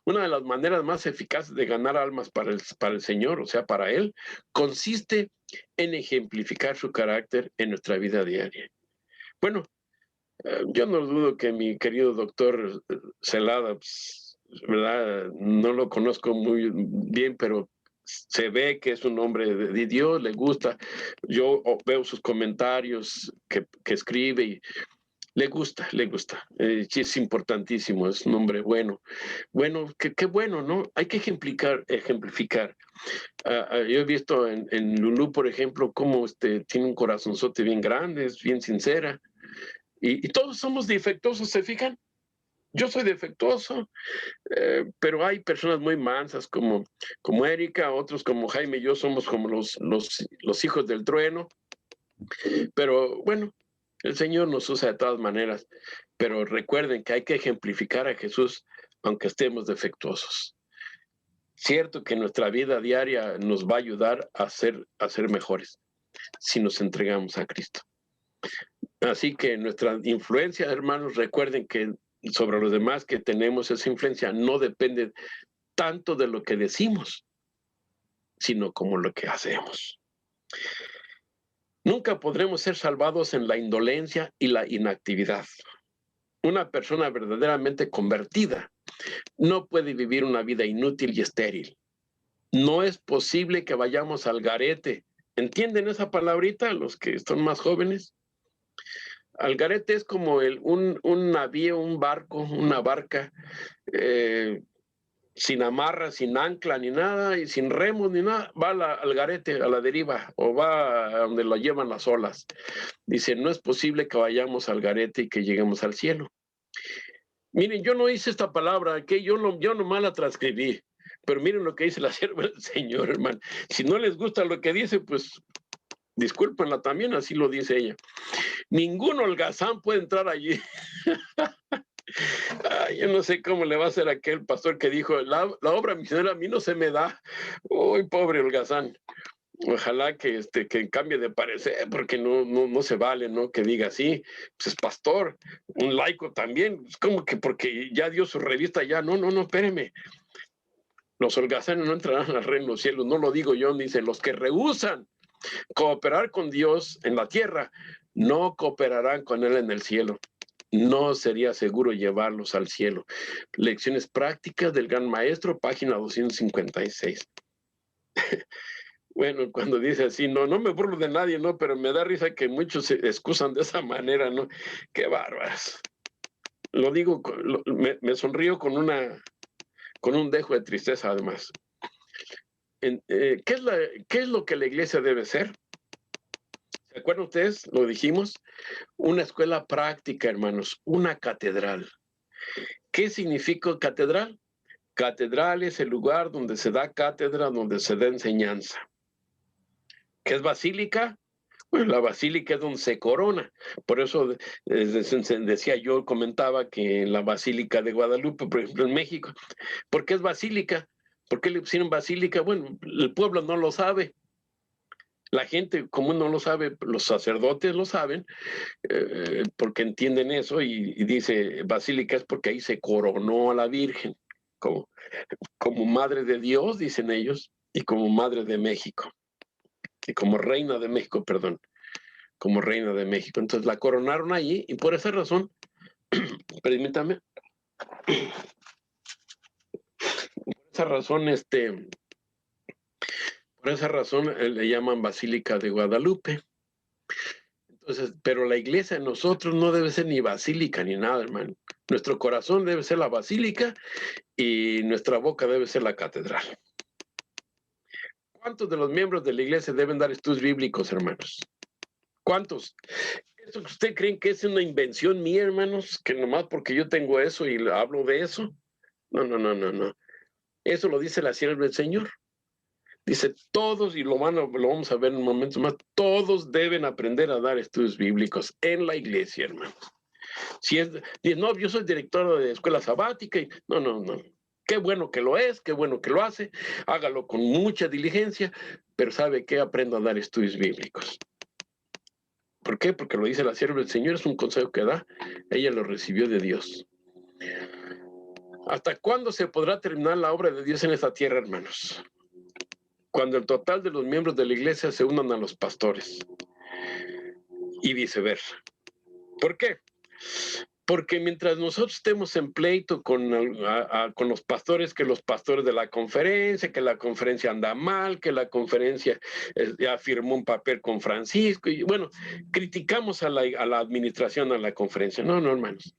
Una de las maneras más eficaces de ganar almas para el Señor, o sea, para Él, consiste en ejemplificar su carácter en nuestra vida diaria. Bueno, yo no dudo que mi querido doctor Celada, pues, ¿verdad? No lo conozco muy bien, pero se ve que es un hombre de Dios, le gusta. Yo veo sus comentarios que escribe y le gusta. Sí, es importantísimo, es un hombre bueno. Bueno, qué bueno, ¿no? Hay que ejemplificar. Yo he visto en Lulú, por ejemplo, cómo tiene un corazonzote bien grande, es bien sincera. Y todos somos defectuosos, ¿se fijan? Yo soy defectuoso, pero hay personas muy mansas como Erika, otros como Jaime y yo somos como los hijos del trueno. Pero bueno, el Señor nos usa de todas maneras, pero recuerden que hay que ejemplificar a Jesús aunque estemos defectuosos. Cierto que nuestra vida diaria nos va a ayudar a ser mejores si nos entregamos a Cristo. Así que nuestra influencia, hermanos, recuerden que sobre los demás que tenemos esa influencia no depende tanto de lo que decimos, sino como lo que hacemos. Nunca podremos ser salvados en la indolencia y la inactividad. Una persona verdaderamente convertida no puede vivir una vida inútil y estéril. No es posible que vayamos al garete. ¿Entienden esa palabrita los que son más jóvenes? Al garete es como un navío, un barco, una barca, sin amarra, sin ancla, ni nada, y sin remos, ni nada, va al garete, a la deriva, o va a donde lo llevan las olas. Dice, no es posible que vayamos al garete y que lleguemos al cielo. Miren, yo no hice esta palabra, que yo nomás la transcribí, pero miren lo que dice la sierva del Señor, hermano. Si no les gusta lo que dice, pues discúlpenla también, así lo dice ella. Ningún holgazán puede entrar allí. Yo no sé cómo le va a hacer aquel pastor que dijo, la obra misionera a mí no se me da. Uy, pobre holgazán. Ojalá que cambie de parecer, porque no se vale, ¿no? Que diga así, pues es pastor, un laico también, es como que porque ya dio su revista, ya, no, espéreme. Los holgazanes no entrarán al reino de los cielos, no lo digo yo, dice, los que rehúsan cooperar con Dios en la tierra, no cooperarán con Él en el cielo. No sería seguro llevarlos al cielo. Lecciones prácticas del Gran Maestro, página 256. Bueno, cuando dice así, no me burlo de nadie, ¿no? Pero me da risa que muchos se excusan de esa manera, ¿no? ¡Qué bárbaras! Lo digo, me sonrío con un dejo de tristeza, además. ¿Qué es lo que la iglesia debe ser? ¿Se acuerdan ustedes? Lo dijimos. Una escuela práctica, hermanos, una catedral. ¿Qué significa catedral? Catedral es el lugar donde se da cátedra, donde se da enseñanza. ¿Qué es basílica? Bueno, la basílica es donde se corona. Por eso decía yo, comentaba que en la Basílica de Guadalupe, por ejemplo, en México, ¿por qué es basílica? ¿Por qué le pusieron basílica? Bueno, el pueblo no lo sabe. La gente común no lo sabe, los sacerdotes lo saben, porque entienden eso y dice basílica es porque ahí se coronó a la Virgen como madre de Dios, dicen ellos, y como madre de México, y como reina de México, perdón, como reina de México. Entonces la coronaron allí y por esa razón, permítame, por esa razón le llaman Basílica de Guadalupe. Entonces, pero la iglesia de nosotros no debe ser ni basílica ni nada, hermano. Nuestro corazón debe ser la basílica y nuestra boca debe ser la catedral. ¿Cuántos de los miembros de la iglesia deben dar estudios bíblicos, hermanos? ¿Cuántos? ¿Eso que usted creen que es una invención mía, hermanos? Que nomás porque yo tengo eso y hablo de eso. No. Eso lo dice la sierva del Señor. Dice, todos, y lo vamos a ver en un momento más, todos deben aprender a dar estudios bíblicos en la iglesia, hermanos. Si es, no, yo soy director de escuela sabática, y no. Qué bueno que lo es, qué bueno que lo hace, hágalo con mucha diligencia, pero ¿sabe qué? Aprenda a dar estudios bíblicos. ¿Por qué? Porque lo dice la sierva del Señor, es un consejo que da, ella lo recibió de Dios. ¿Hasta cuándo se podrá terminar la obra de Dios en esta tierra, hermanos? Cuando el total de los miembros de la iglesia se unan a los pastores y viceversa. ¿Por qué? Porque mientras nosotros estemos en pleito con los pastores, que los pastores de la conferencia, que la conferencia anda mal, que la conferencia ya firmó un papel con Francisco, y bueno, criticamos a la administración, a la conferencia. No, hermanos.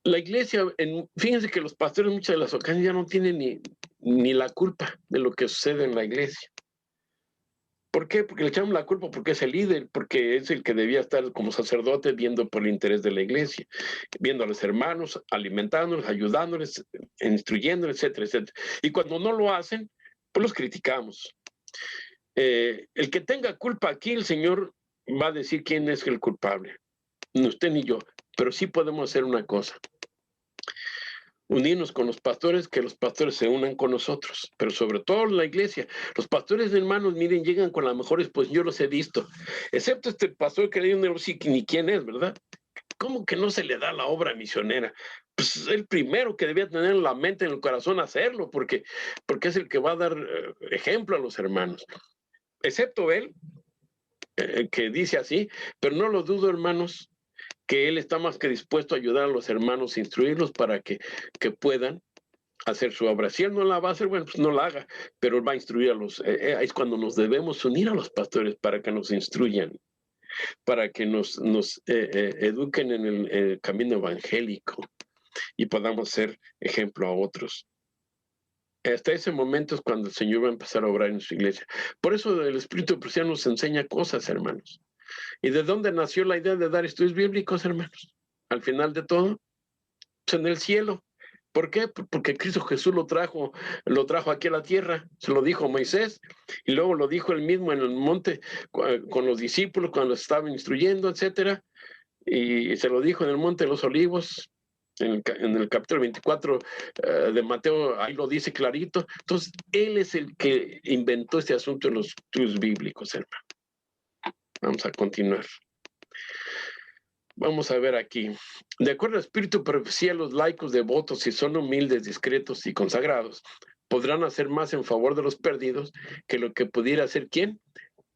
La iglesia, fíjense que los pastores muchas de las ocasiones ya no tienen ni la culpa de lo que sucede en la iglesia. ¿Por qué? Porque le echamos la culpa porque es el líder, porque es el que debía estar como sacerdote viendo por el interés de la iglesia, viendo a los hermanos, alimentándolos, ayudándoles, instruyéndoles, etcétera. Y cuando no lo hacen, pues los criticamos. El que tenga culpa aquí, el Señor va a decir quién es el culpable. Ni usted ni yo, pero sí podemos hacer una cosa. Unirnos con los pastores, que los pastores se unan con nosotros, pero sobre todo en la iglesia. Los pastores, hermanos, miren, llegan con las mejores, pues yo los he visto, excepto este pastor que no sé ni quién es, ¿verdad? ¿Cómo que no se le da la obra misionera? Pues el primero que debía tener en la mente, en el corazón, hacerlo, porque es el que va a dar ejemplo a los hermanos. Excepto él, que dice así, pero no lo dudo, hermanos, que él está más que dispuesto a ayudar a los hermanos, a instruirlos para que puedan hacer su obra. Si él no la va a hacer, bueno, pues no la haga, pero él va a instruir a los... es cuando nos debemos unir a los pastores para que nos instruyan, para que nos eduquen en el camino evangélico y podamos ser ejemplo a otros. Hasta ese momento es cuando el Señor va a empezar a obrar en su iglesia. Por eso el Espíritu Cristiano nos enseña cosas, hermanos. ¿Y de dónde nació la idea de dar estudios bíblicos, hermanos? Al final de todo, pues en el cielo. ¿Por qué? Porque Cristo Jesús lo trajo aquí a la tierra, se lo dijo Moisés, y luego lo dijo él mismo en el monte con los discípulos cuando los estaban instruyendo, etcétera, y se lo dijo en el monte de los olivos, en el capítulo 24 de Mateo, ahí lo dice clarito. Entonces, él es el que inventó este asunto en los estudios bíblicos, hermano. Vamos a continuar. Vamos a ver aquí. De acuerdo al espíritu de profecía, los laicos devotos, si son humildes, discretos y consagrados, podrán hacer más en favor de los perdidos que lo que pudiera hacer ¿quién?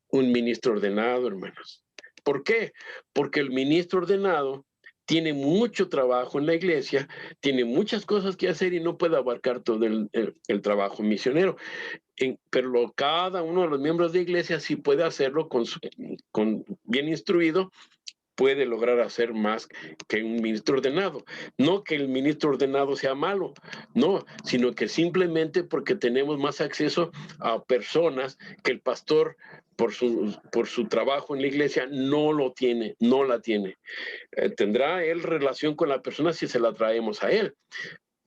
Un ministro ordenado, hermanos. ¿Por qué? Porque el ministro ordenado tiene mucho trabajo en la iglesia, tiene muchas cosas que hacer y no puede abarcar todo el trabajo misionero. Pero cada uno de los miembros de iglesia sí puede hacerlo con bien instruido, puede lograr hacer más que un ministro ordenado. No que el ministro ordenado sea malo, no, sino que simplemente porque tenemos más acceso a personas que el pastor, por su trabajo en la iglesia, no la tiene. Tendrá él relación con la persona si se la traemos a él.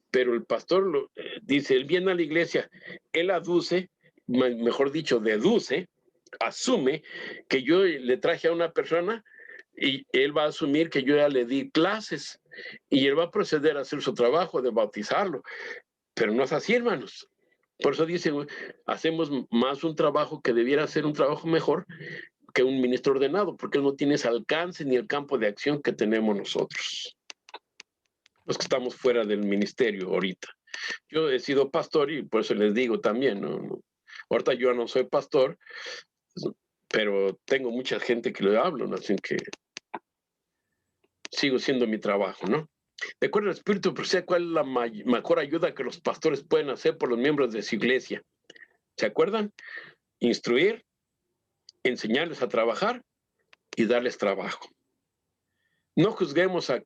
Pero el pastor dice, él viene a la iglesia, él aduce, mejor dicho, deduce, asume que yo le traje a una persona y él va a asumir que yo ya le di clases y él va a proceder a hacer su trabajo de bautizarlo. Pero no es así, hermanos. Por eso dice, hacemos más un trabajo que debiera ser un trabajo mejor que un ministro ordenado, porque él no tiene ese alcance ni el campo de acción que tenemos nosotros, los que estamos fuera del ministerio ahorita. Yo he sido pastor y por eso les digo también, ¿no? Ahorita yo no soy pastor, pero tengo mucha gente que le hablo, ¿no? Así que sigo siendo mi trabajo, ¿no? De acuerdo al Espíritu, ¿cuál es la mejor ayuda que los pastores pueden hacer por los miembros de su iglesia? ¿Se acuerdan? Instruir, enseñarles a trabajar y darles trabajo. No juzguemos al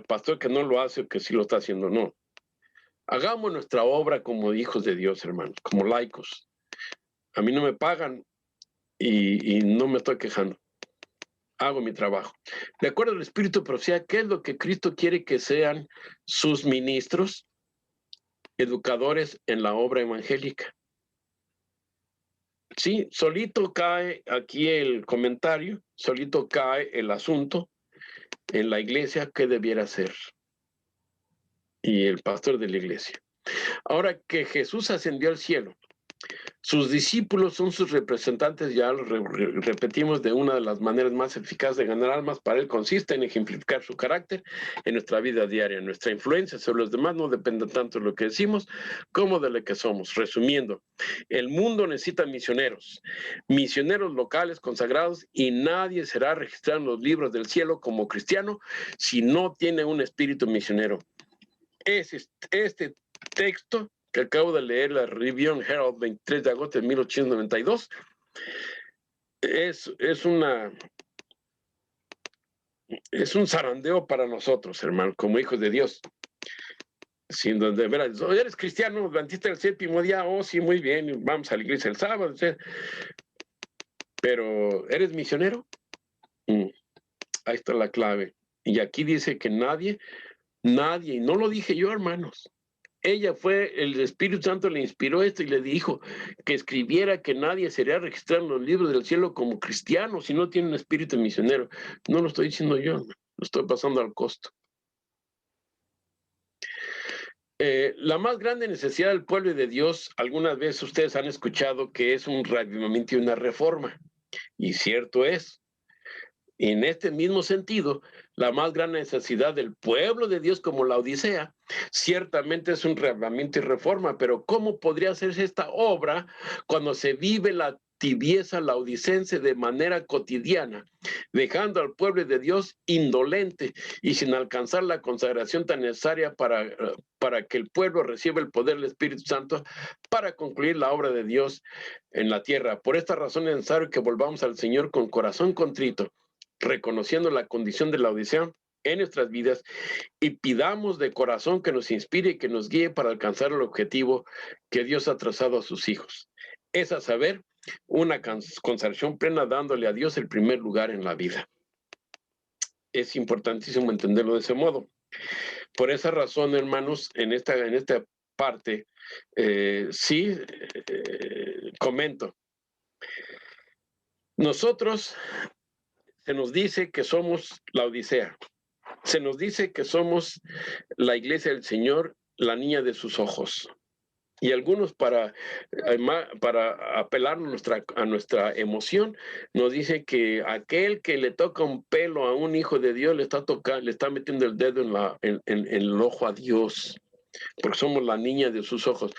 pastor que no lo hace o que sí lo está haciendo, no. Hagamos nuestra obra como hijos de Dios, hermanos, como laicos. A mí no me pagan y no me estoy quejando. hago mi trabajo. De acuerdo al Espíritu de Profecía, ¿qué es lo que Cristo quiere que sean sus ministros, educadores en la obra evangélica? Sí, solito cae aquí el comentario, solito cae el asunto en la iglesia, ¿qué debiera ser? Y el pastor de la iglesia. Ahora que Jesús ascendió al cielo, sus discípulos son sus representantes, ya lo repetimos, de una de las maneras más eficaces de ganar almas para él consiste en ejemplificar su carácter en nuestra vida diaria. Nuestra influencia sobre los demás no depende tanto de lo que decimos como de lo que somos. Resumiendo, el mundo necesita misioneros locales consagrados, y nadie será registrado en los libros del cielo como cristiano si no tiene un espíritu misionero. Este texto que acabo de leer, la Review Herald, 23 de agosto de 1892, es un zarandeo para nosotros, hermano, como hijos de Dios. Sin donde, verás, eres cristiano, adventista el séptimo día, oh sí, muy bien, vamos a la iglesia el sábado, pero ¿eres misionero? Ahí está la clave. Y aquí dice que nadie, y no lo dije yo, hermanos. El Espíritu Santo le inspiró esto y le dijo que escribiera que nadie sería registrado en los libros del cielo como cristiano si no tiene un espíritu misionero. No lo estoy diciendo yo, lo estoy pasando al costo. La más grande necesidad del pueblo de Dios, algunas veces ustedes han escuchado que es un reavivamiento y una reforma, y cierto es. En este mismo sentido, la más gran necesidad del pueblo de Dios como la Odisea, ciertamente es un reavivamiento y reforma, pero ¿cómo podría hacerse esta obra cuando se vive la tibieza laodicense de manera cotidiana, dejando al pueblo de Dios indolente y sin alcanzar la consagración tan necesaria para que el pueblo reciba el poder del Espíritu Santo para concluir la obra de Dios en la tierra? Por esta razón es necesario que volvamos al Señor con corazón contrito, reconociendo la condición de la Odisea en nuestras vidas, y pidamos de corazón que nos inspire y que nos guíe para alcanzar el objetivo que Dios ha trazado a sus hijos. Es a saber, una consagración plena, dándole a Dios el primer lugar en la vida. Es importantísimo entenderlo de ese modo. Por esa razón, hermanos, en esta parte, comento. Nosotros, se nos dice que somos la Odisea. Se nos dice que somos la iglesia del Señor, la niña de sus ojos. Y algunos, para apelar a nuestra emoción, nos dicen que aquel que le toca un pelo a un hijo de Dios le está metiendo el dedo en el ojo a Dios, porque somos la niña de sus ojos.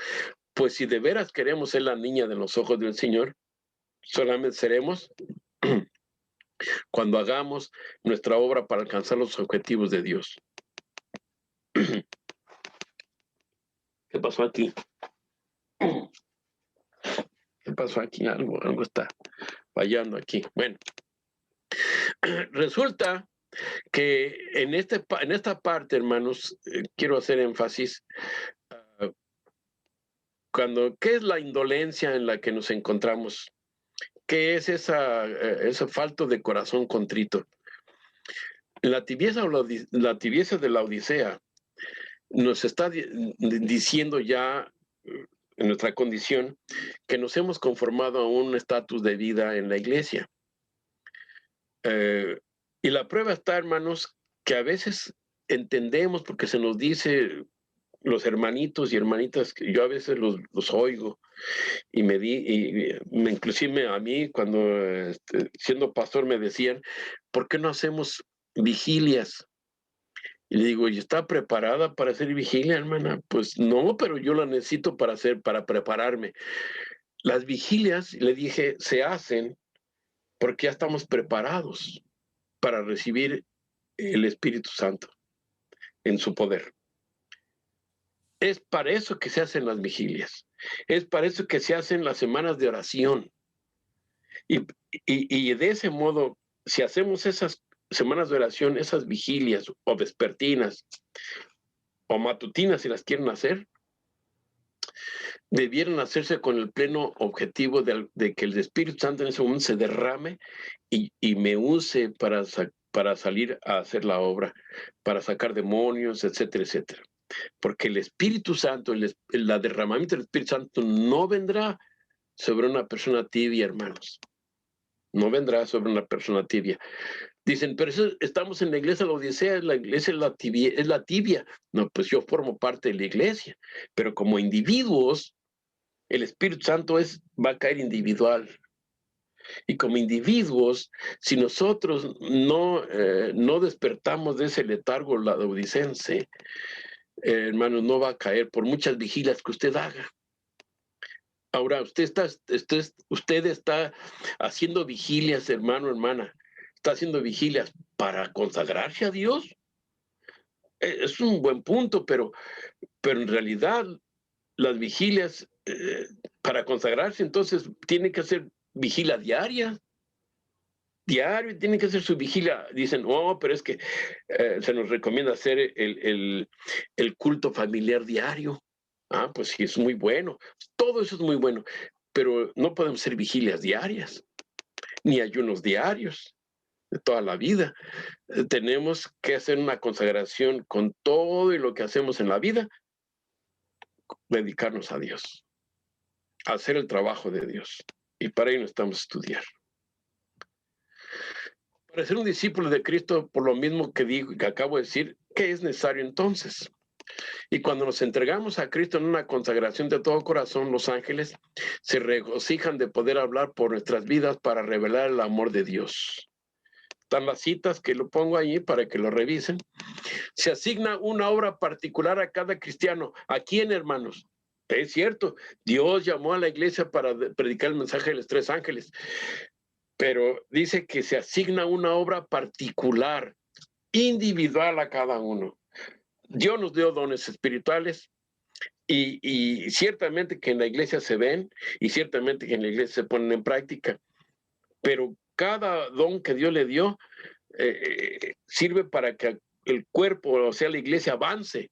Pues si de veras queremos ser la niña de los ojos del Señor, solamente seremos cuando hagamos nuestra obra para alcanzar los objetivos de Dios. ¿Qué pasó aquí? ¿Qué pasó aquí? Algo está fallando aquí. Bueno, resulta que en esta parte, hermanos, quiero hacer énfasis. ¿Qué es la indolencia en la que nos encontramos? ¿Qué es esa falta de corazón contrito? La tibieza de la Odisea nos está diciendo ya, en nuestra condición, que nos hemos conformado a un estatus de vida en la iglesia. Y la prueba está, hermanos, que a veces entendemos, porque se nos dice, los hermanitos y hermanitas, que yo a veces los oigo, y inclusive a mí, cuando siendo pastor, me decían, ¿por qué no hacemos vigilias? Y le digo, ¿y está preparada para hacer vigilia, hermana? Pues no, pero yo la necesito para prepararme. Las vigilias, le dije, se hacen porque ya estamos preparados para recibir el Espíritu Santo en su poder. Es para eso que se hacen las vigilias. Es para eso que se hacen las semanas de oración. Y de ese modo, si hacemos esas semanas de oración, esas vigilias o vespertinas o matutinas, si las quieren hacer, debieran hacerse con el pleno objetivo de que el Espíritu Santo en ese momento se derrame y me use para salir a hacer la obra, para sacar demonios, etcétera, etcétera. Porque el Espíritu Santo, el derramamiento del Espíritu Santo no vendrá sobre una persona tibia, hermanos. No vendrá sobre una persona tibia. Dicen, pero eso, estamos en la iglesia de la Odisea, la iglesia es la tibia. No, pues yo formo parte de la iglesia, pero como individuos, el Espíritu Santo va a caer individual. Y como individuos, si nosotros no despertamos de ese letargo laodicense, hermanos, no va a caer por muchas vigilias que usted haga. Ahora, usted está haciendo vigilias, hermano, hermana. Está haciendo vigilias para consagrarse a Dios. Es un buen punto, pero en realidad las vigilias para consagrarse, entonces tiene que hacer vigilia diaria. Diario, tiene que hacer su vigilia. Dicen, oh, pero es que se nos recomienda hacer el culto familiar diario. Ah, pues sí, es muy bueno. Todo eso es muy bueno, pero no podemos hacer vigilias diarias, ni ayunos diarios de toda la vida. Tenemos que hacer una consagración con todo y lo que hacemos en la vida, dedicarnos a Dios, a hacer el trabajo de Dios. Y para ello necesitamos estudiar. Para ser un discípulo de Cristo, por lo mismo que acabo de decir, ¿qué es necesario entonces? Y cuando nos entregamos a Cristo en una consagración de todo corazón, los ángeles se regocijan de poder hablar por nuestras vidas para revelar el amor de Dios. Están las citas que lo pongo ahí para que lo revisen. Se asigna una obra particular a cada cristiano. ¿A quién, hermanos? Es cierto, Dios llamó a la iglesia para predicar el mensaje de los 3 ángeles, pero dice que se asigna una obra particular, individual a cada uno. Dios nos dio dones espirituales y ciertamente que en la iglesia se ven y ciertamente que en la iglesia se ponen en práctica, pero cada don que Dios le dio sirve para que el cuerpo, o sea, la iglesia avance.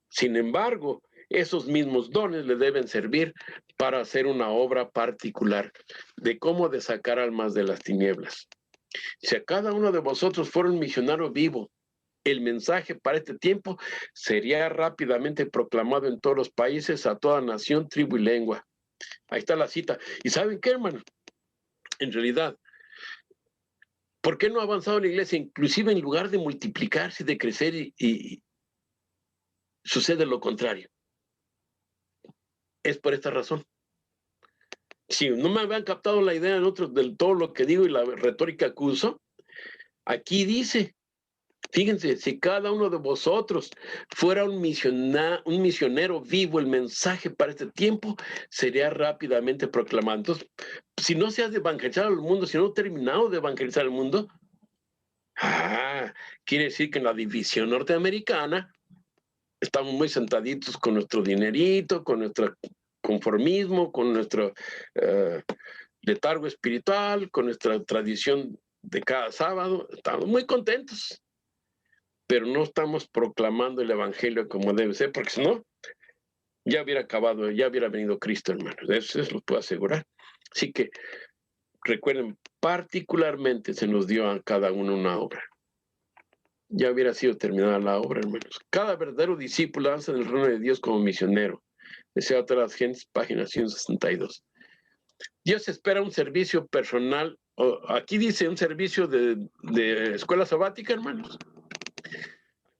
Sin embargo, esos mismos dones le deben servir para hacer una obra particular de cómo de sacar almas de las tinieblas. Si a cada uno de vosotros fuera un misionario vivo, el mensaje para este tiempo sería rápidamente proclamado en todos los países, a toda nación, tribu y lengua. Ahí está la cita. ¿Y saben qué, hermano? En realidad, ¿por qué no ha avanzado la iglesia? Inclusive en lugar de multiplicarse y de crecer y sucede lo contrario. Es por esta razón. Si no me habían captado la idea en otros de todo lo que digo y la retórica que uso, aquí dice, fíjense, si cada uno de vosotros fuera un misionero vivo, el mensaje para este tiempo sería rápidamente proclamado. Entonces, si no se ha de evangelizar al mundo, si no ha terminado de evangelizar al mundo, quiere decir que en la división norteamericana estamos muy sentaditos con nuestro dinerito, con nuestro conformismo, con nuestro letargo espiritual, con nuestra tradición de cada sábado. Estamos muy contentos, pero no estamos proclamando el evangelio como debe ser, porque si no, ya hubiera acabado, ya hubiera venido Cristo, hermanos. Eso lo puedo asegurar. Así que recuerden, particularmente se nos dio a cada uno una obra. Ya hubiera sido terminada la obra, hermanos. Cada verdadero discípulo avanza en el reino de Dios como misionero. Desea a todas las gentes, página 162. Dios espera un servicio personal. Aquí dice un servicio de escuela sabática, hermanos.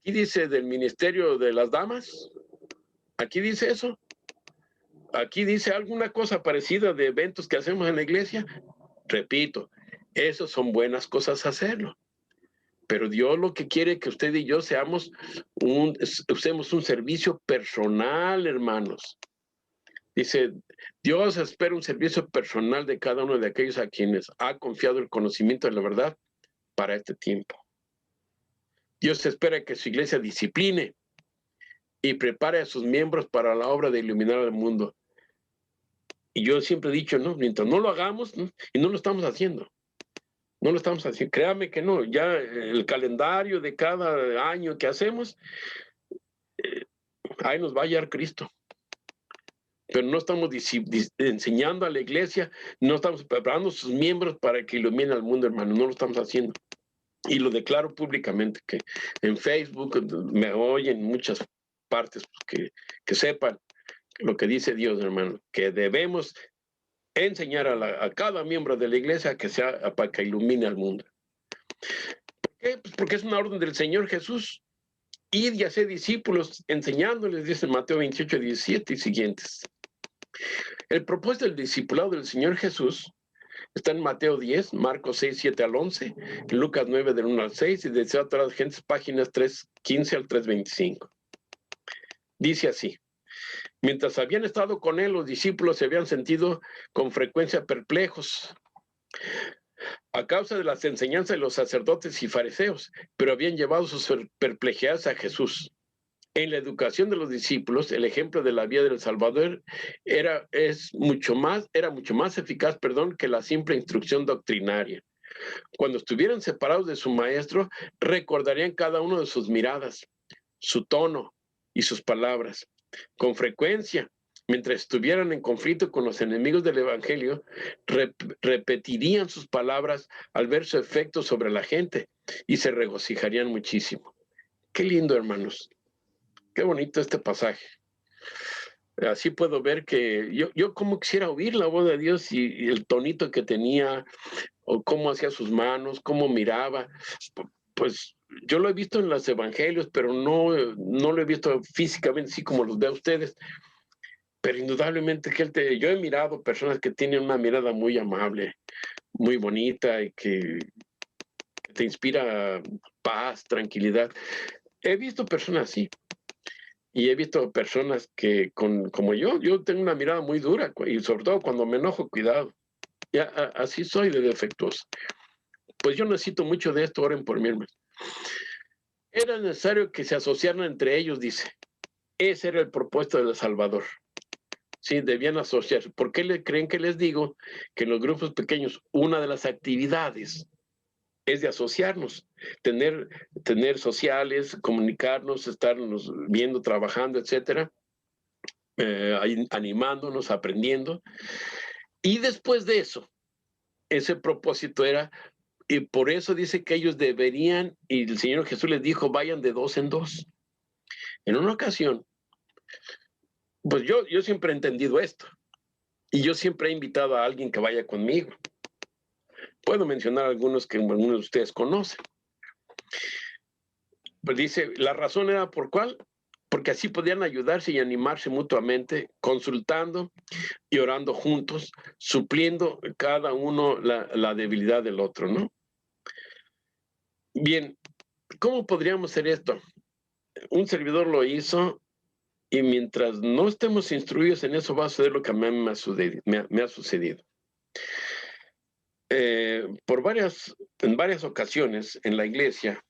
Aquí dice del ministerio de las damas. Aquí dice eso. Aquí dice alguna cosa parecida de eventos que hacemos en la iglesia. Repito, esas son buenas cosas hacerlo. Pero Dios lo que quiere que usted y yo usemos un servicio personal, hermanos. Dice, Dios espera un servicio personal de cada uno de aquellos a quienes ha confiado el conocimiento de la verdad para este tiempo. Dios espera que su iglesia discipline y prepare a sus miembros para la obra de iluminar al mundo. Y yo siempre he dicho, ¿no? Mientras no lo hagamos, ¿no? Y no lo estamos haciendo. No lo estamos haciendo. Créame que no. Ya el calendario de cada año que hacemos, ahí nos va a hallar Cristo. pero no estamos enseñando a la iglesia, no estamos preparando a sus miembros para que iluminen al mundo, hermano, no lo estamos haciendo. Y lo declaro públicamente, que en Facebook me oyen en muchas partes, pues, que sepan lo que dice Dios, hermano, que debemos enseñar a cada miembro de la iglesia que sea para que ilumine al mundo. ¿Por qué? Pues porque es una orden del Señor Jesús. Ir y hacer discípulos enseñándoles, dice Mateo 28, 17 y siguientes. El propósito del discipulado del Señor Jesús está en Mateo 10, Marcos 6, 7 al 11, Lucas 9, del 1 al 6 y desde otras gentes, páginas 3, 15 al 3, 25. Dice así: mientras habían estado con él, los discípulos se habían sentido con frecuencia perplejos a causa de las enseñanzas de los sacerdotes y fariseos, pero habían llevado sus perplejidades a Jesús. En la educación de los discípulos, el ejemplo de la vida del Salvador era mucho más eficaz, que la simple instrucción doctrinaria. Cuando estuvieran separados de su maestro, recordarían cada uno de sus miradas, su tono y sus palabras. Con frecuencia, mientras estuvieran en conflicto con los enemigos del Evangelio, repetirían sus palabras al ver su efecto sobre la gente y se regocijarían muchísimo. Qué lindo, hermanos. Qué bonito este pasaje. Así puedo ver que yo como quisiera oír la voz de Dios y el tonito que tenía, o cómo hacía sus manos, cómo miraba. Pues yo lo he visto en los evangelios, pero no lo he visto físicamente así como los veo ustedes. Pero indudablemente que yo he mirado personas que tienen una mirada muy amable, muy bonita y que te inspira paz, tranquilidad. He visto personas así. Y he visto personas que, como yo tengo una mirada muy dura, y sobre todo cuando me enojo, cuidado. Ya, así soy de defectuoso. Pues yo necesito mucho de esto, oren por mí, hermano. Era necesario que se asociaran entre ellos, dice. Ese era el propósito del Salvador. Sí, debían asociarse. ¿Por qué creen que les digo que en los grupos pequeños una de las actividades es de asociarnos, tener sociales, comunicarnos, estarnos viendo, trabajando, etcétera, animándonos, aprendiendo? Y después de eso, ese propósito era, y por eso dice que ellos deberían, y el Señor Jesús les dijo, vayan de 2 en 2. En una ocasión, pues yo siempre he entendido esto, y yo siempre he invitado a alguien que vaya conmigo. Puedo mencionar algunos que algunos de ustedes conocen. Pues dice, la razón era ¿por cuál? Porque así podían ayudarse y animarse mutuamente, consultando y orando juntos, supliendo cada uno la debilidad del otro, ¿no? Bien, ¿cómo podríamos hacer esto? Un servidor lo hizo, y mientras no estemos instruidos en eso, va a suceder lo que a mí me ha sucedido. En varias ocasiones en la iglesia,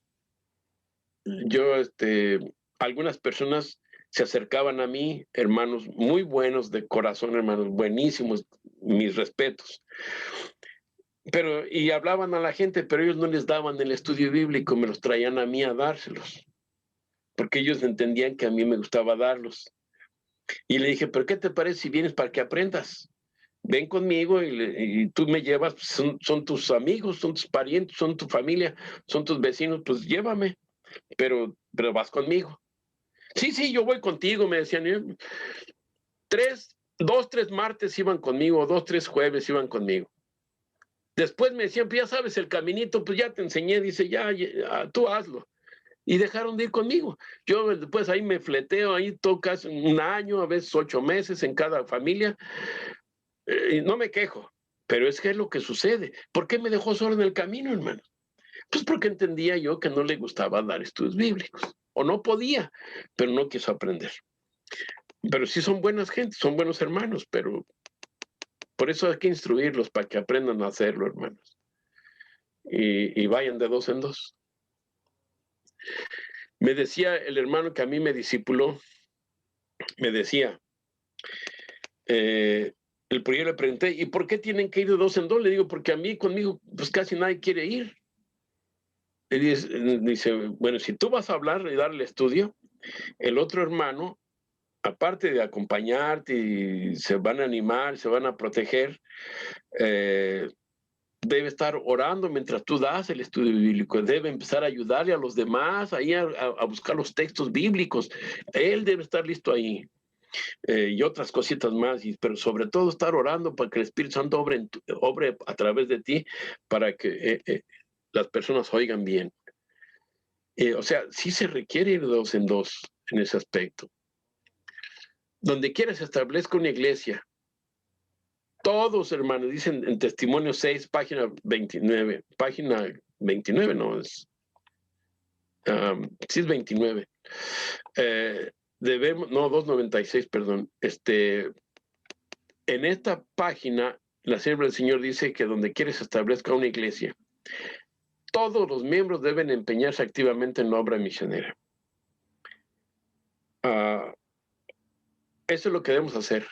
algunas personas se acercaban a mí, hermanos muy buenos de corazón, hermanos buenísimos, mis respetos. Y hablaban a la gente, pero ellos no les daban el estudio bíblico, me los traían a mí a dárselos, porque ellos entendían que a mí me gustaba darlos. Y le dije, ¿pero qué te parece si vienes para que aprendas? Ven conmigo y tú me llevas, son tus amigos, son tus parientes, son tu familia, son tus vecinos, pues llévame, pero vas conmigo. Sí, yo voy contigo, me decían. 2, 3 martes iban conmigo, 2, 3 jueves iban conmigo. Después me decían, pues ya sabes el caminito, pues ya te enseñé, dice, ya tú hazlo. Y dejaron de ir conmigo. Yo después ahí me fleteo, ahí tocas 1 año, a veces 8 meses en cada familia. Y no me quejo, pero es que es lo que sucede. ¿Por qué me dejó solo en el camino, hermano? Pues porque entendía yo que no le gustaba dar estudios bíblicos, o no podía, pero no quiso aprender. Pero sí son buenas gentes, son buenos hermanos, pero por eso hay que instruirlos para que aprendan a hacerlo, hermanos. Y vayan de 2 en 2. Me decía el hermano que a mí me discipuló, me decía, yo le pregunté, ¿y por qué tienen que ir de 2 en 2? Le digo, porque a mí, conmigo, pues casi nadie quiere ir. Y dice, bueno, si tú vas a hablar y darle estudio, el otro hermano aparte de acompañarte y se van a animar, se van a proteger, debe estar orando mientras tú das el estudio bíblico, debe empezar a ayudarle a los demás ahí a buscar los textos bíblicos. Él debe estar listo ahí. Y otras cositas más, pero sobre todo estar orando para que el Espíritu Santo obre a través de ti para que las personas oigan bien. O sea, sí se requiere ir de dos en dos en ese aspecto. Donde quiera se establezca una iglesia, todos, hermanos, dicen en Testimonio 6, página 29, no, sí es 29, debemos, no, 296, perdón, en esta página, la sierva del Señor dice que donde quiera se establezca una iglesia, todos los miembros deben empeñarse activamente en la obra misionera. Eso es lo que debemos hacer.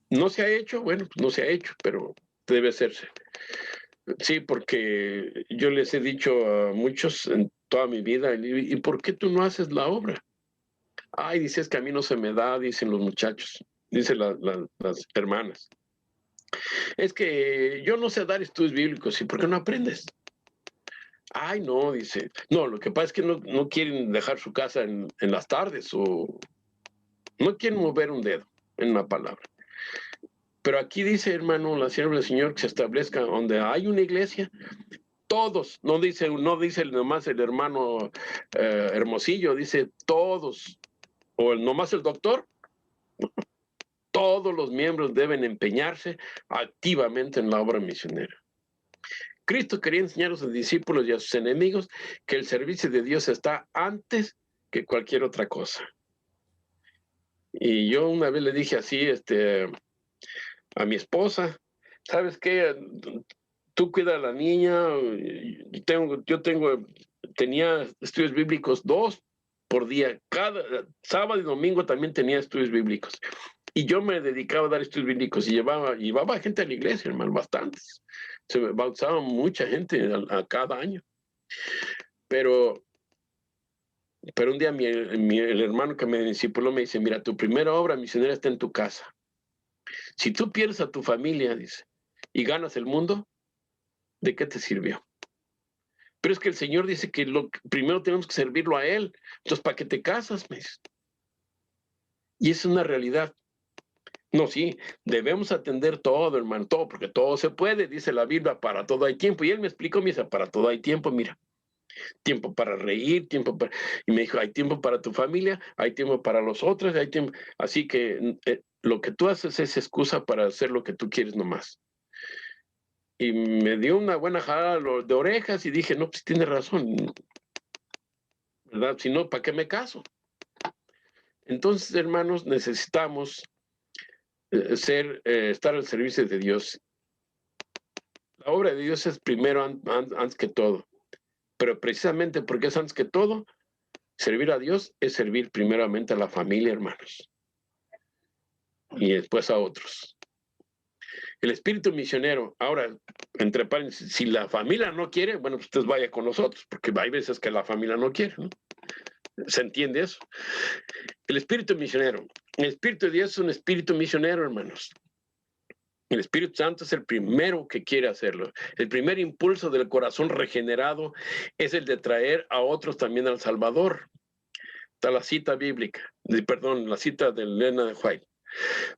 ¿No se ha hecho? Bueno, pues no se ha hecho, pero debe hacerse. Sí, porque yo les he dicho a muchos en toda mi vida, ¿y por qué tú no haces la obra? Ay, dices que a mí no se me da, dicen los muchachos, dicen las hermanas. Es que yo no sé dar estudios bíblicos, ¿y por qué no aprendes? Ay, no, dice. No, lo que pasa es que no quieren dejar su casa en las tardes o no quieren mover un dedo, en una palabra. Pero aquí dice, hermano, la sierva del Señor, que se establezca donde hay una iglesia, todos, no dice nomás el hermano Hermosillo, dice todos, o nomás el doctor, todos los miembros deben empeñarse activamente en la obra misionera. Cristo quería enseñar a sus discípulos y a sus enemigos que el servicio de Dios está antes que cualquier otra cosa. Y yo una vez le dije así, a mi esposa, ¿sabes qué? Tú cuida a la niña, tenía estudios bíblicos 2 por día, cada sábado y domingo también tenía estudios bíblicos. Y yo me dedicaba a dar estudios bíblicos y llevaba gente a la iglesia, hermano, bastantes. Se bautizaba mucha gente a cada año. Pero un día el hermano que me discipuló me dice, mira, tu primera obra misionera está en tu casa. Si tú pierdes a tu familia, dice, y ganas el mundo, ¿de qué te sirvió? Pero es que el Señor dice que primero tenemos que servirlo a Él. Entonces, ¿para qué te casas? Me dice. Y es una realidad. No, sí, debemos atender todo, hermano, todo, porque todo se puede, dice la Biblia, para todo hay tiempo. Y Él me explicó, me dice, para todo hay tiempo, mira. Tiempo para reír, y me dijo, hay tiempo para tu familia, hay tiempo para los otros, hay tiempo. Así que lo que tú haces es excusa para hacer lo que tú quieres nomás. Y me dio una buena jalada de orejas y dije, no, pues tiene razón, ¿verdad? Si no, ¿para qué me caso? Entonces, hermanos, necesitamos estar al servicio de Dios. La obra de Dios es primero antes que todo. Pero precisamente porque es antes que todo, servir a Dios es servir primeramente a la familia, hermanos. Y después a otros. El espíritu misionero, ahora, entre paréntesis, si la familia no quiere, bueno, pues usted vaya con nosotros, porque hay veces que la familia no quiere, ¿no? ¿Se entiende eso? El espíritu misionero. El espíritu de Dios es un espíritu misionero, hermanos. El Espíritu Santo es el primero que quiere hacerlo. El primer impulso del corazón regenerado es el de traer a otros también al Salvador. Está la cita bíblica, la cita de Elena de White.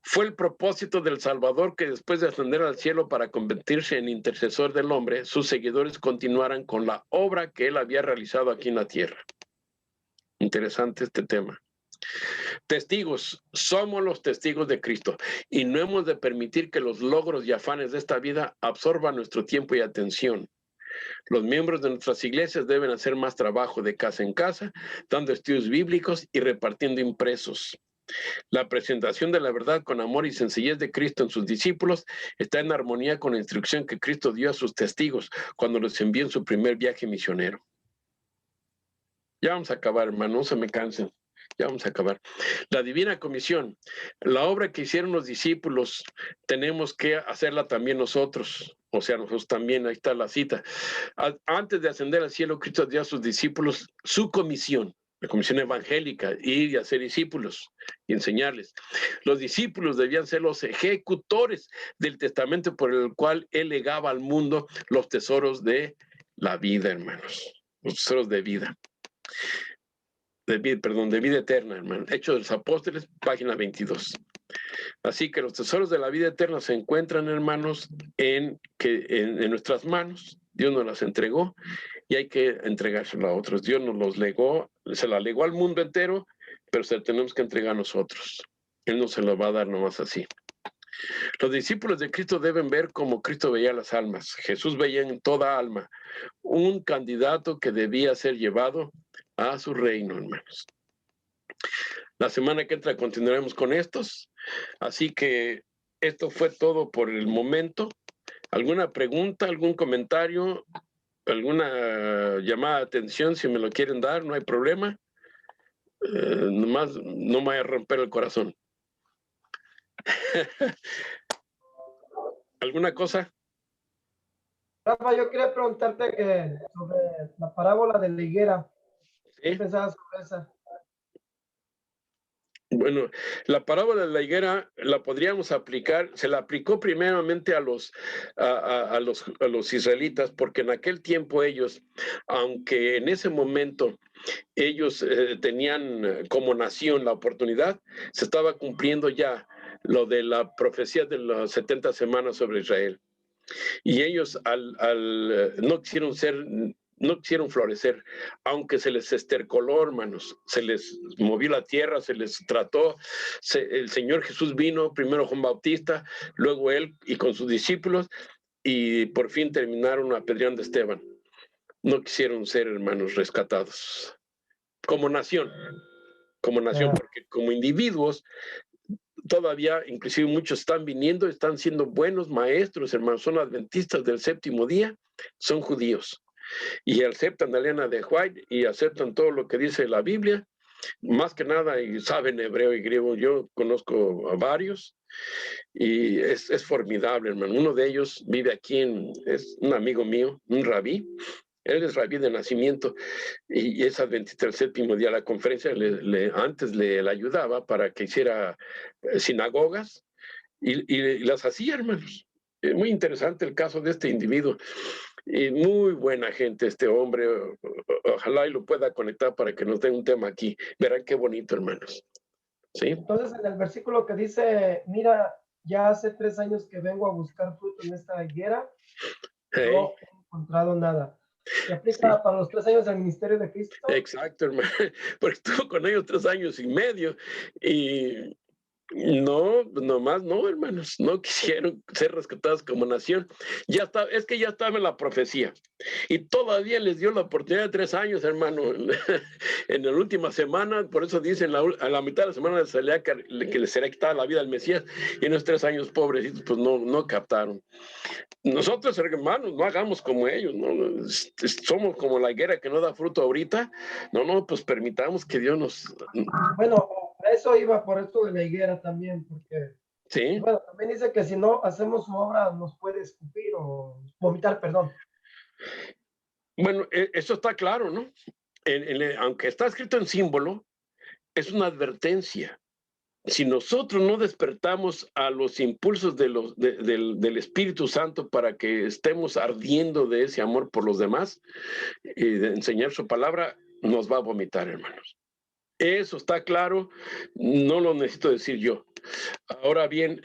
Fue el propósito del Salvador que después de ascender al cielo para convertirse en intercesor del hombre, sus seguidores continuaran con la obra que él había realizado aquí en la tierra. Interesante este tema. Testigos, somos los testigos de Cristo y no hemos de permitir que los logros y afanes de esta vida absorban nuestro tiempo y atención. Los miembros de nuestras iglesias deben hacer más trabajo de casa en casa, dando estudios bíblicos y repartiendo impresos. La presentación de la verdad con amor y sencillez de Cristo en sus discípulos está en armonía con la instrucción que Cristo dio a sus testigos cuando los envió en su primer viaje misionero. Ya vamos a acabar, hermano, no se me cansen. Ya vamos a acabar. La divina comisión, la obra que hicieron los discípulos, tenemos que hacerla también nosotros. O sea, nosotros también, ahí está la cita. Antes de ascender al cielo, Cristo dio a sus discípulos su comisión. la comisión evangélica, ir y hacer discípulos y enseñarles. Los discípulos debían ser los ejecutores del testamento por el cual él legaba al mundo los tesoros de la vida, hermanos. Los tesoros de vida. De vida eterna, hermano. Hechos de los Apóstoles, página 22. Así que los tesoros de la vida eterna se encuentran, hermanos, en nuestras manos. Dios nos las entregó y hay que entregárselo a otros. Dios nos los legó, se la legó al mundo entero, pero se la tenemos que entregar a nosotros. Él no se lo va a dar nomás así. Los discípulos de Cristo deben ver como Cristo veía las almas. Jesús veía en toda alma un candidato que debía ser llevado a su reino, hermanos. La semana que entra continuaremos con estos. Así que esto fue todo por el momento. ¿Alguna pregunta, algún comentario, alguna llamada de atención? Si me lo quieren dar, no hay problema. Nomás no me vaya a romper el corazón. ¿Alguna cosa? Rafa, yo quería preguntarte sobre la parábola de la higuera. ¿Qué ¿Sí? pensabas sobre esa? Bueno, la parábola de la higuera la podríamos aplicar, se la aplicó primeramente a los israelitas, porque en aquel tiempo ellos, aunque en ese momento ellos tenían como nación la oportunidad, se estaba cumpliendo ya lo de la profecía de las 70 semanas sobre Israel. Y ellos no quisieron florecer, aunque se les estercoló, hermanos, se les movió la tierra, se les trató. El Señor Jesús vino, primero Juan Bautista, luego él y con sus discípulos, y por fin terminaron apedreando a Esteban. No quisieron ser, hermanos, rescatados como nación, porque como individuos todavía, inclusive muchos están viniendo, están siendo buenos maestros, hermanos, son adventistas del séptimo día, son judíos. Y aceptan la Elena de White y aceptan todo lo que dice la Biblia, más que nada, y saben hebreo y griego. Yo conozco a varios y es formidable, hermano. Uno de ellos vive aquí, es un amigo mío, un rabí. Él es rabí de nacimiento y es adventista del séptimo día. La conferencia antes le ayudaba para que hiciera sinagogas y las hacía, hermanos. Muy interesante el caso de este individuo. Y muy buena gente este hombre. Ojalá y lo pueda conectar para que nos dé un tema aquí. Verán qué bonito, hermanos. ¿Sí? Entonces, en el versículo que dice, mira, ya hace 3 años que vengo a buscar fruto en esta higuera, no he encontrado nada. ¿Se aplica para los 3 años del ministerio de Cristo? Exacto, hermano. Porque estuvo con ellos 3 años y medio y no, nomás no, hermanos, no quisieron ser rescatados como nación. Es que ya estaba en la profecía y todavía les dio la oportunidad de 3 años, hermano. En la última semana, por eso dicen a la mitad de la semana que les será quitada la vida al Mesías, y en los 3 años pobrecitos pues no captaron. Nosotros, hermanos, no hagamos como ellos, ¿no? Somos como la higuera que no da fruto ahorita. No, pues permitamos que Dios nos... Bueno, a eso iba, por esto de la higuera también, porque, Sí. bueno, también dice que si no hacemos su obra nos puede escupir o vomitar, perdón. Bueno, eso está claro, ¿no? Aunque está escrito en símbolo, es una advertencia. Si nosotros no despertamos a los impulsos del Espíritu Santo para que estemos ardiendo de ese amor por los demás y de enseñar su palabra, nos va a vomitar, hermanos. Eso está claro, no lo necesito decir yo. Ahora bien,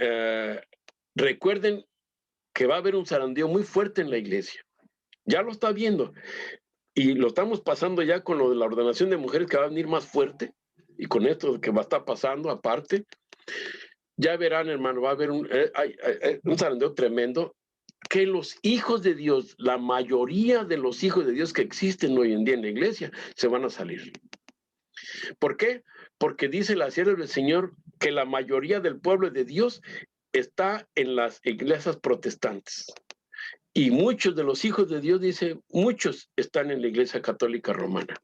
recuerden que va a haber un zarandeo muy fuerte en la iglesia. Ya lo está viendo. Y lo estamos pasando ya con lo de la ordenación de mujeres, que va a venir más fuerte. Y con esto que va a estar pasando aparte, ya verán, hermano, va a haber un zarandeo tremendo, que los hijos de Dios, la mayoría de los hijos de Dios que existen hoy en día en la iglesia, se van a salir. ¿Por qué? Porque dice la sierva del Señor que la mayoría del pueblo de Dios está en las iglesias protestantes. Y muchos de los hijos de Dios, dice, muchos están en la Iglesia Católica Romana.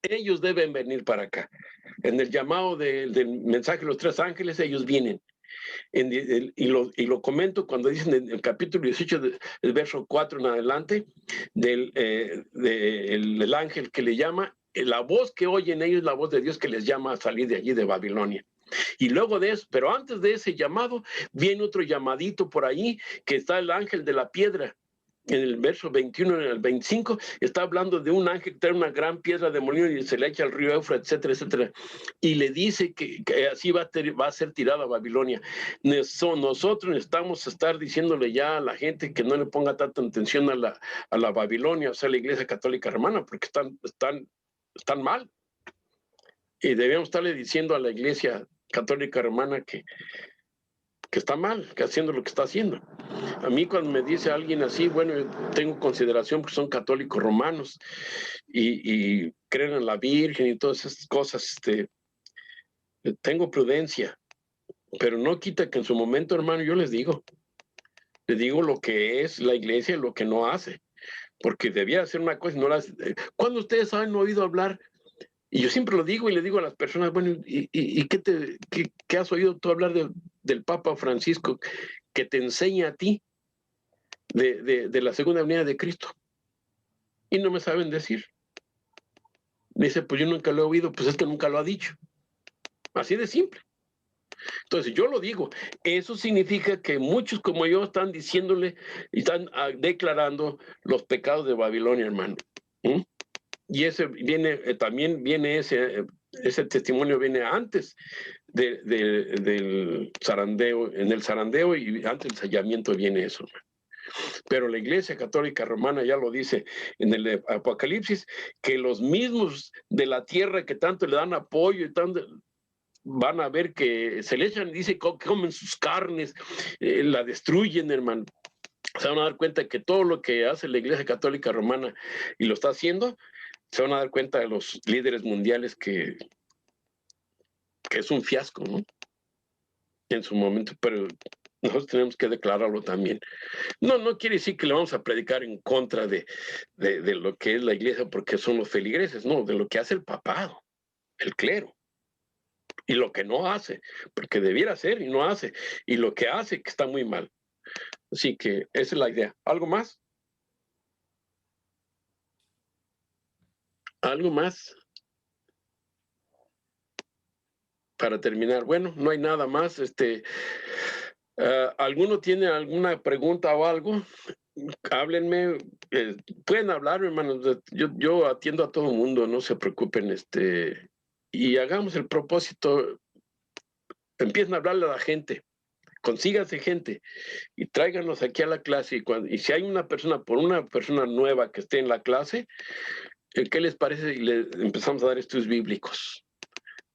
Ellos deben venir para acá. En el llamado del mensaje de los 3 ángeles, ellos vienen. Y lo comento cuando dicen en el capítulo 18, del verso 4 en adelante, del ángel que le llama, la voz que oyen ellos es la voz de Dios que les llama a salir de allí de Babilonia. Y luego de eso, pero antes de ese llamado, viene otro llamadito por ahí, que está el ángel de la piedra. En el verso 21, en el 25, está hablando de un ángel que trae una gran piedra de molino y se le echa al río Éufrates, etcétera, etcétera. Y le dice que así va a ser tirada a Babilonia. Nosotros necesitamos estar diciéndole ya a la gente que no le ponga tanta atención a la Babilonia, o sea, la Iglesia Católica Romana, porque están mal. Y debemos estarle diciendo a la Iglesia Católica Romana que está mal, que haciendo lo que está haciendo. A mí cuando me dice alguien así, bueno, yo tengo consideración porque son católicos romanos y creen en la Virgen y todas esas cosas, tengo prudencia, pero no quita que en su momento, hermano, yo les digo lo que es la iglesia y lo que no hace, porque debía hacer una cosa y no la hace. ¿Cuándo ustedes han oído hablar? Y yo siempre lo digo y le digo a las personas, bueno, ¿y qué has oído tú hablar del Papa Francisco que te enseña a ti de la segunda venida de Cristo? Y no me saben decir. Dice, pues yo nunca lo he oído, pues es que nunca lo ha dicho. Así de simple. Entonces yo lo digo, eso significa que muchos como yo están diciéndole y están declarando los pecados de Babilonia, hermano. Y ese viene, también viene ese testimonio viene antes del zarandeo, en el zarandeo y antes del sellamiento viene eso. Pero la Iglesia Católica Romana ya lo dice en el Apocalipsis, que los mismos de la tierra que tanto le dan apoyo y tanto van a ver que se le echan, dice, que comen sus carnes, la destruyen, hermano. Se van a dar cuenta que todo lo que hace la Iglesia Católica Romana y lo está haciendo, se van a dar cuenta de los líderes mundiales que es un fiasco, ¿no? En su momento, pero nosotros tenemos que declararlo también. No quiere decir que le vamos a predicar en contra de lo que es la iglesia porque son los feligreses, no, de lo que hace el papado, el clero. Y lo que no hace, porque debiera hacer y no hace. Y lo que hace que está muy mal. Así que esa es la idea. ¿Algo más? ¿Algo más? Para terminar, bueno, no hay nada más. ¿Alguno tiene alguna pregunta o algo? Háblenme. Pueden hablar, hermanos. Yo atiendo a todo el mundo, no se preocupen. Y hagamos el propósito. Empiecen a hablarle a la gente. Consíganse gente y tráiganos aquí a la clase. Y si hay una persona nueva que esté en la clase, ¿qué les parece? Y le empezamos a dar estudios bíblicos.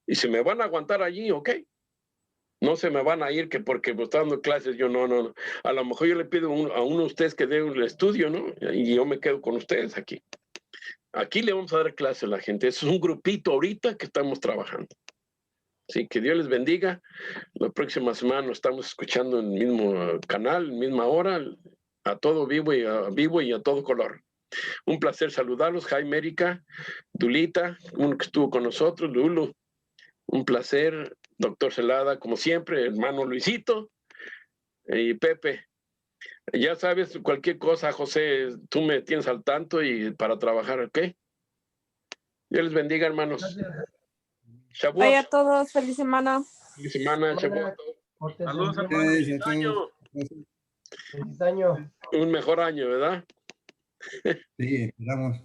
Y si me van a aguantar allí, ok. No se me van a ir que porque me está dando clases, yo no. A lo mejor yo le pido a uno de ustedes que dé el estudio, ¿no? Y yo me quedo con ustedes aquí. Aquí le vamos a dar clase a la gente. Es un grupito ahorita que estamos trabajando. Así que Dios les bendiga. La próxima semana nos estamos escuchando en el mismo canal, misma hora, a todo vivo y a todo color. Un placer saludarlos, Jaime, Erika, Dulita, uno que estuvo con nosotros, Lulu. Un placer, doctor Celada, como siempre, hermano Luisito y Pepe. Ya sabes, cualquier cosa, José, tú me tienes al tanto y para trabajar, ¿ok? Dios les bendiga, hermanos. Shavuot. Bye a todos, feliz semana. Feliz semana, Shavuot. Saludos, hermanos. Feliz año. Un mejor año, ¿verdad? Sí, esperamos.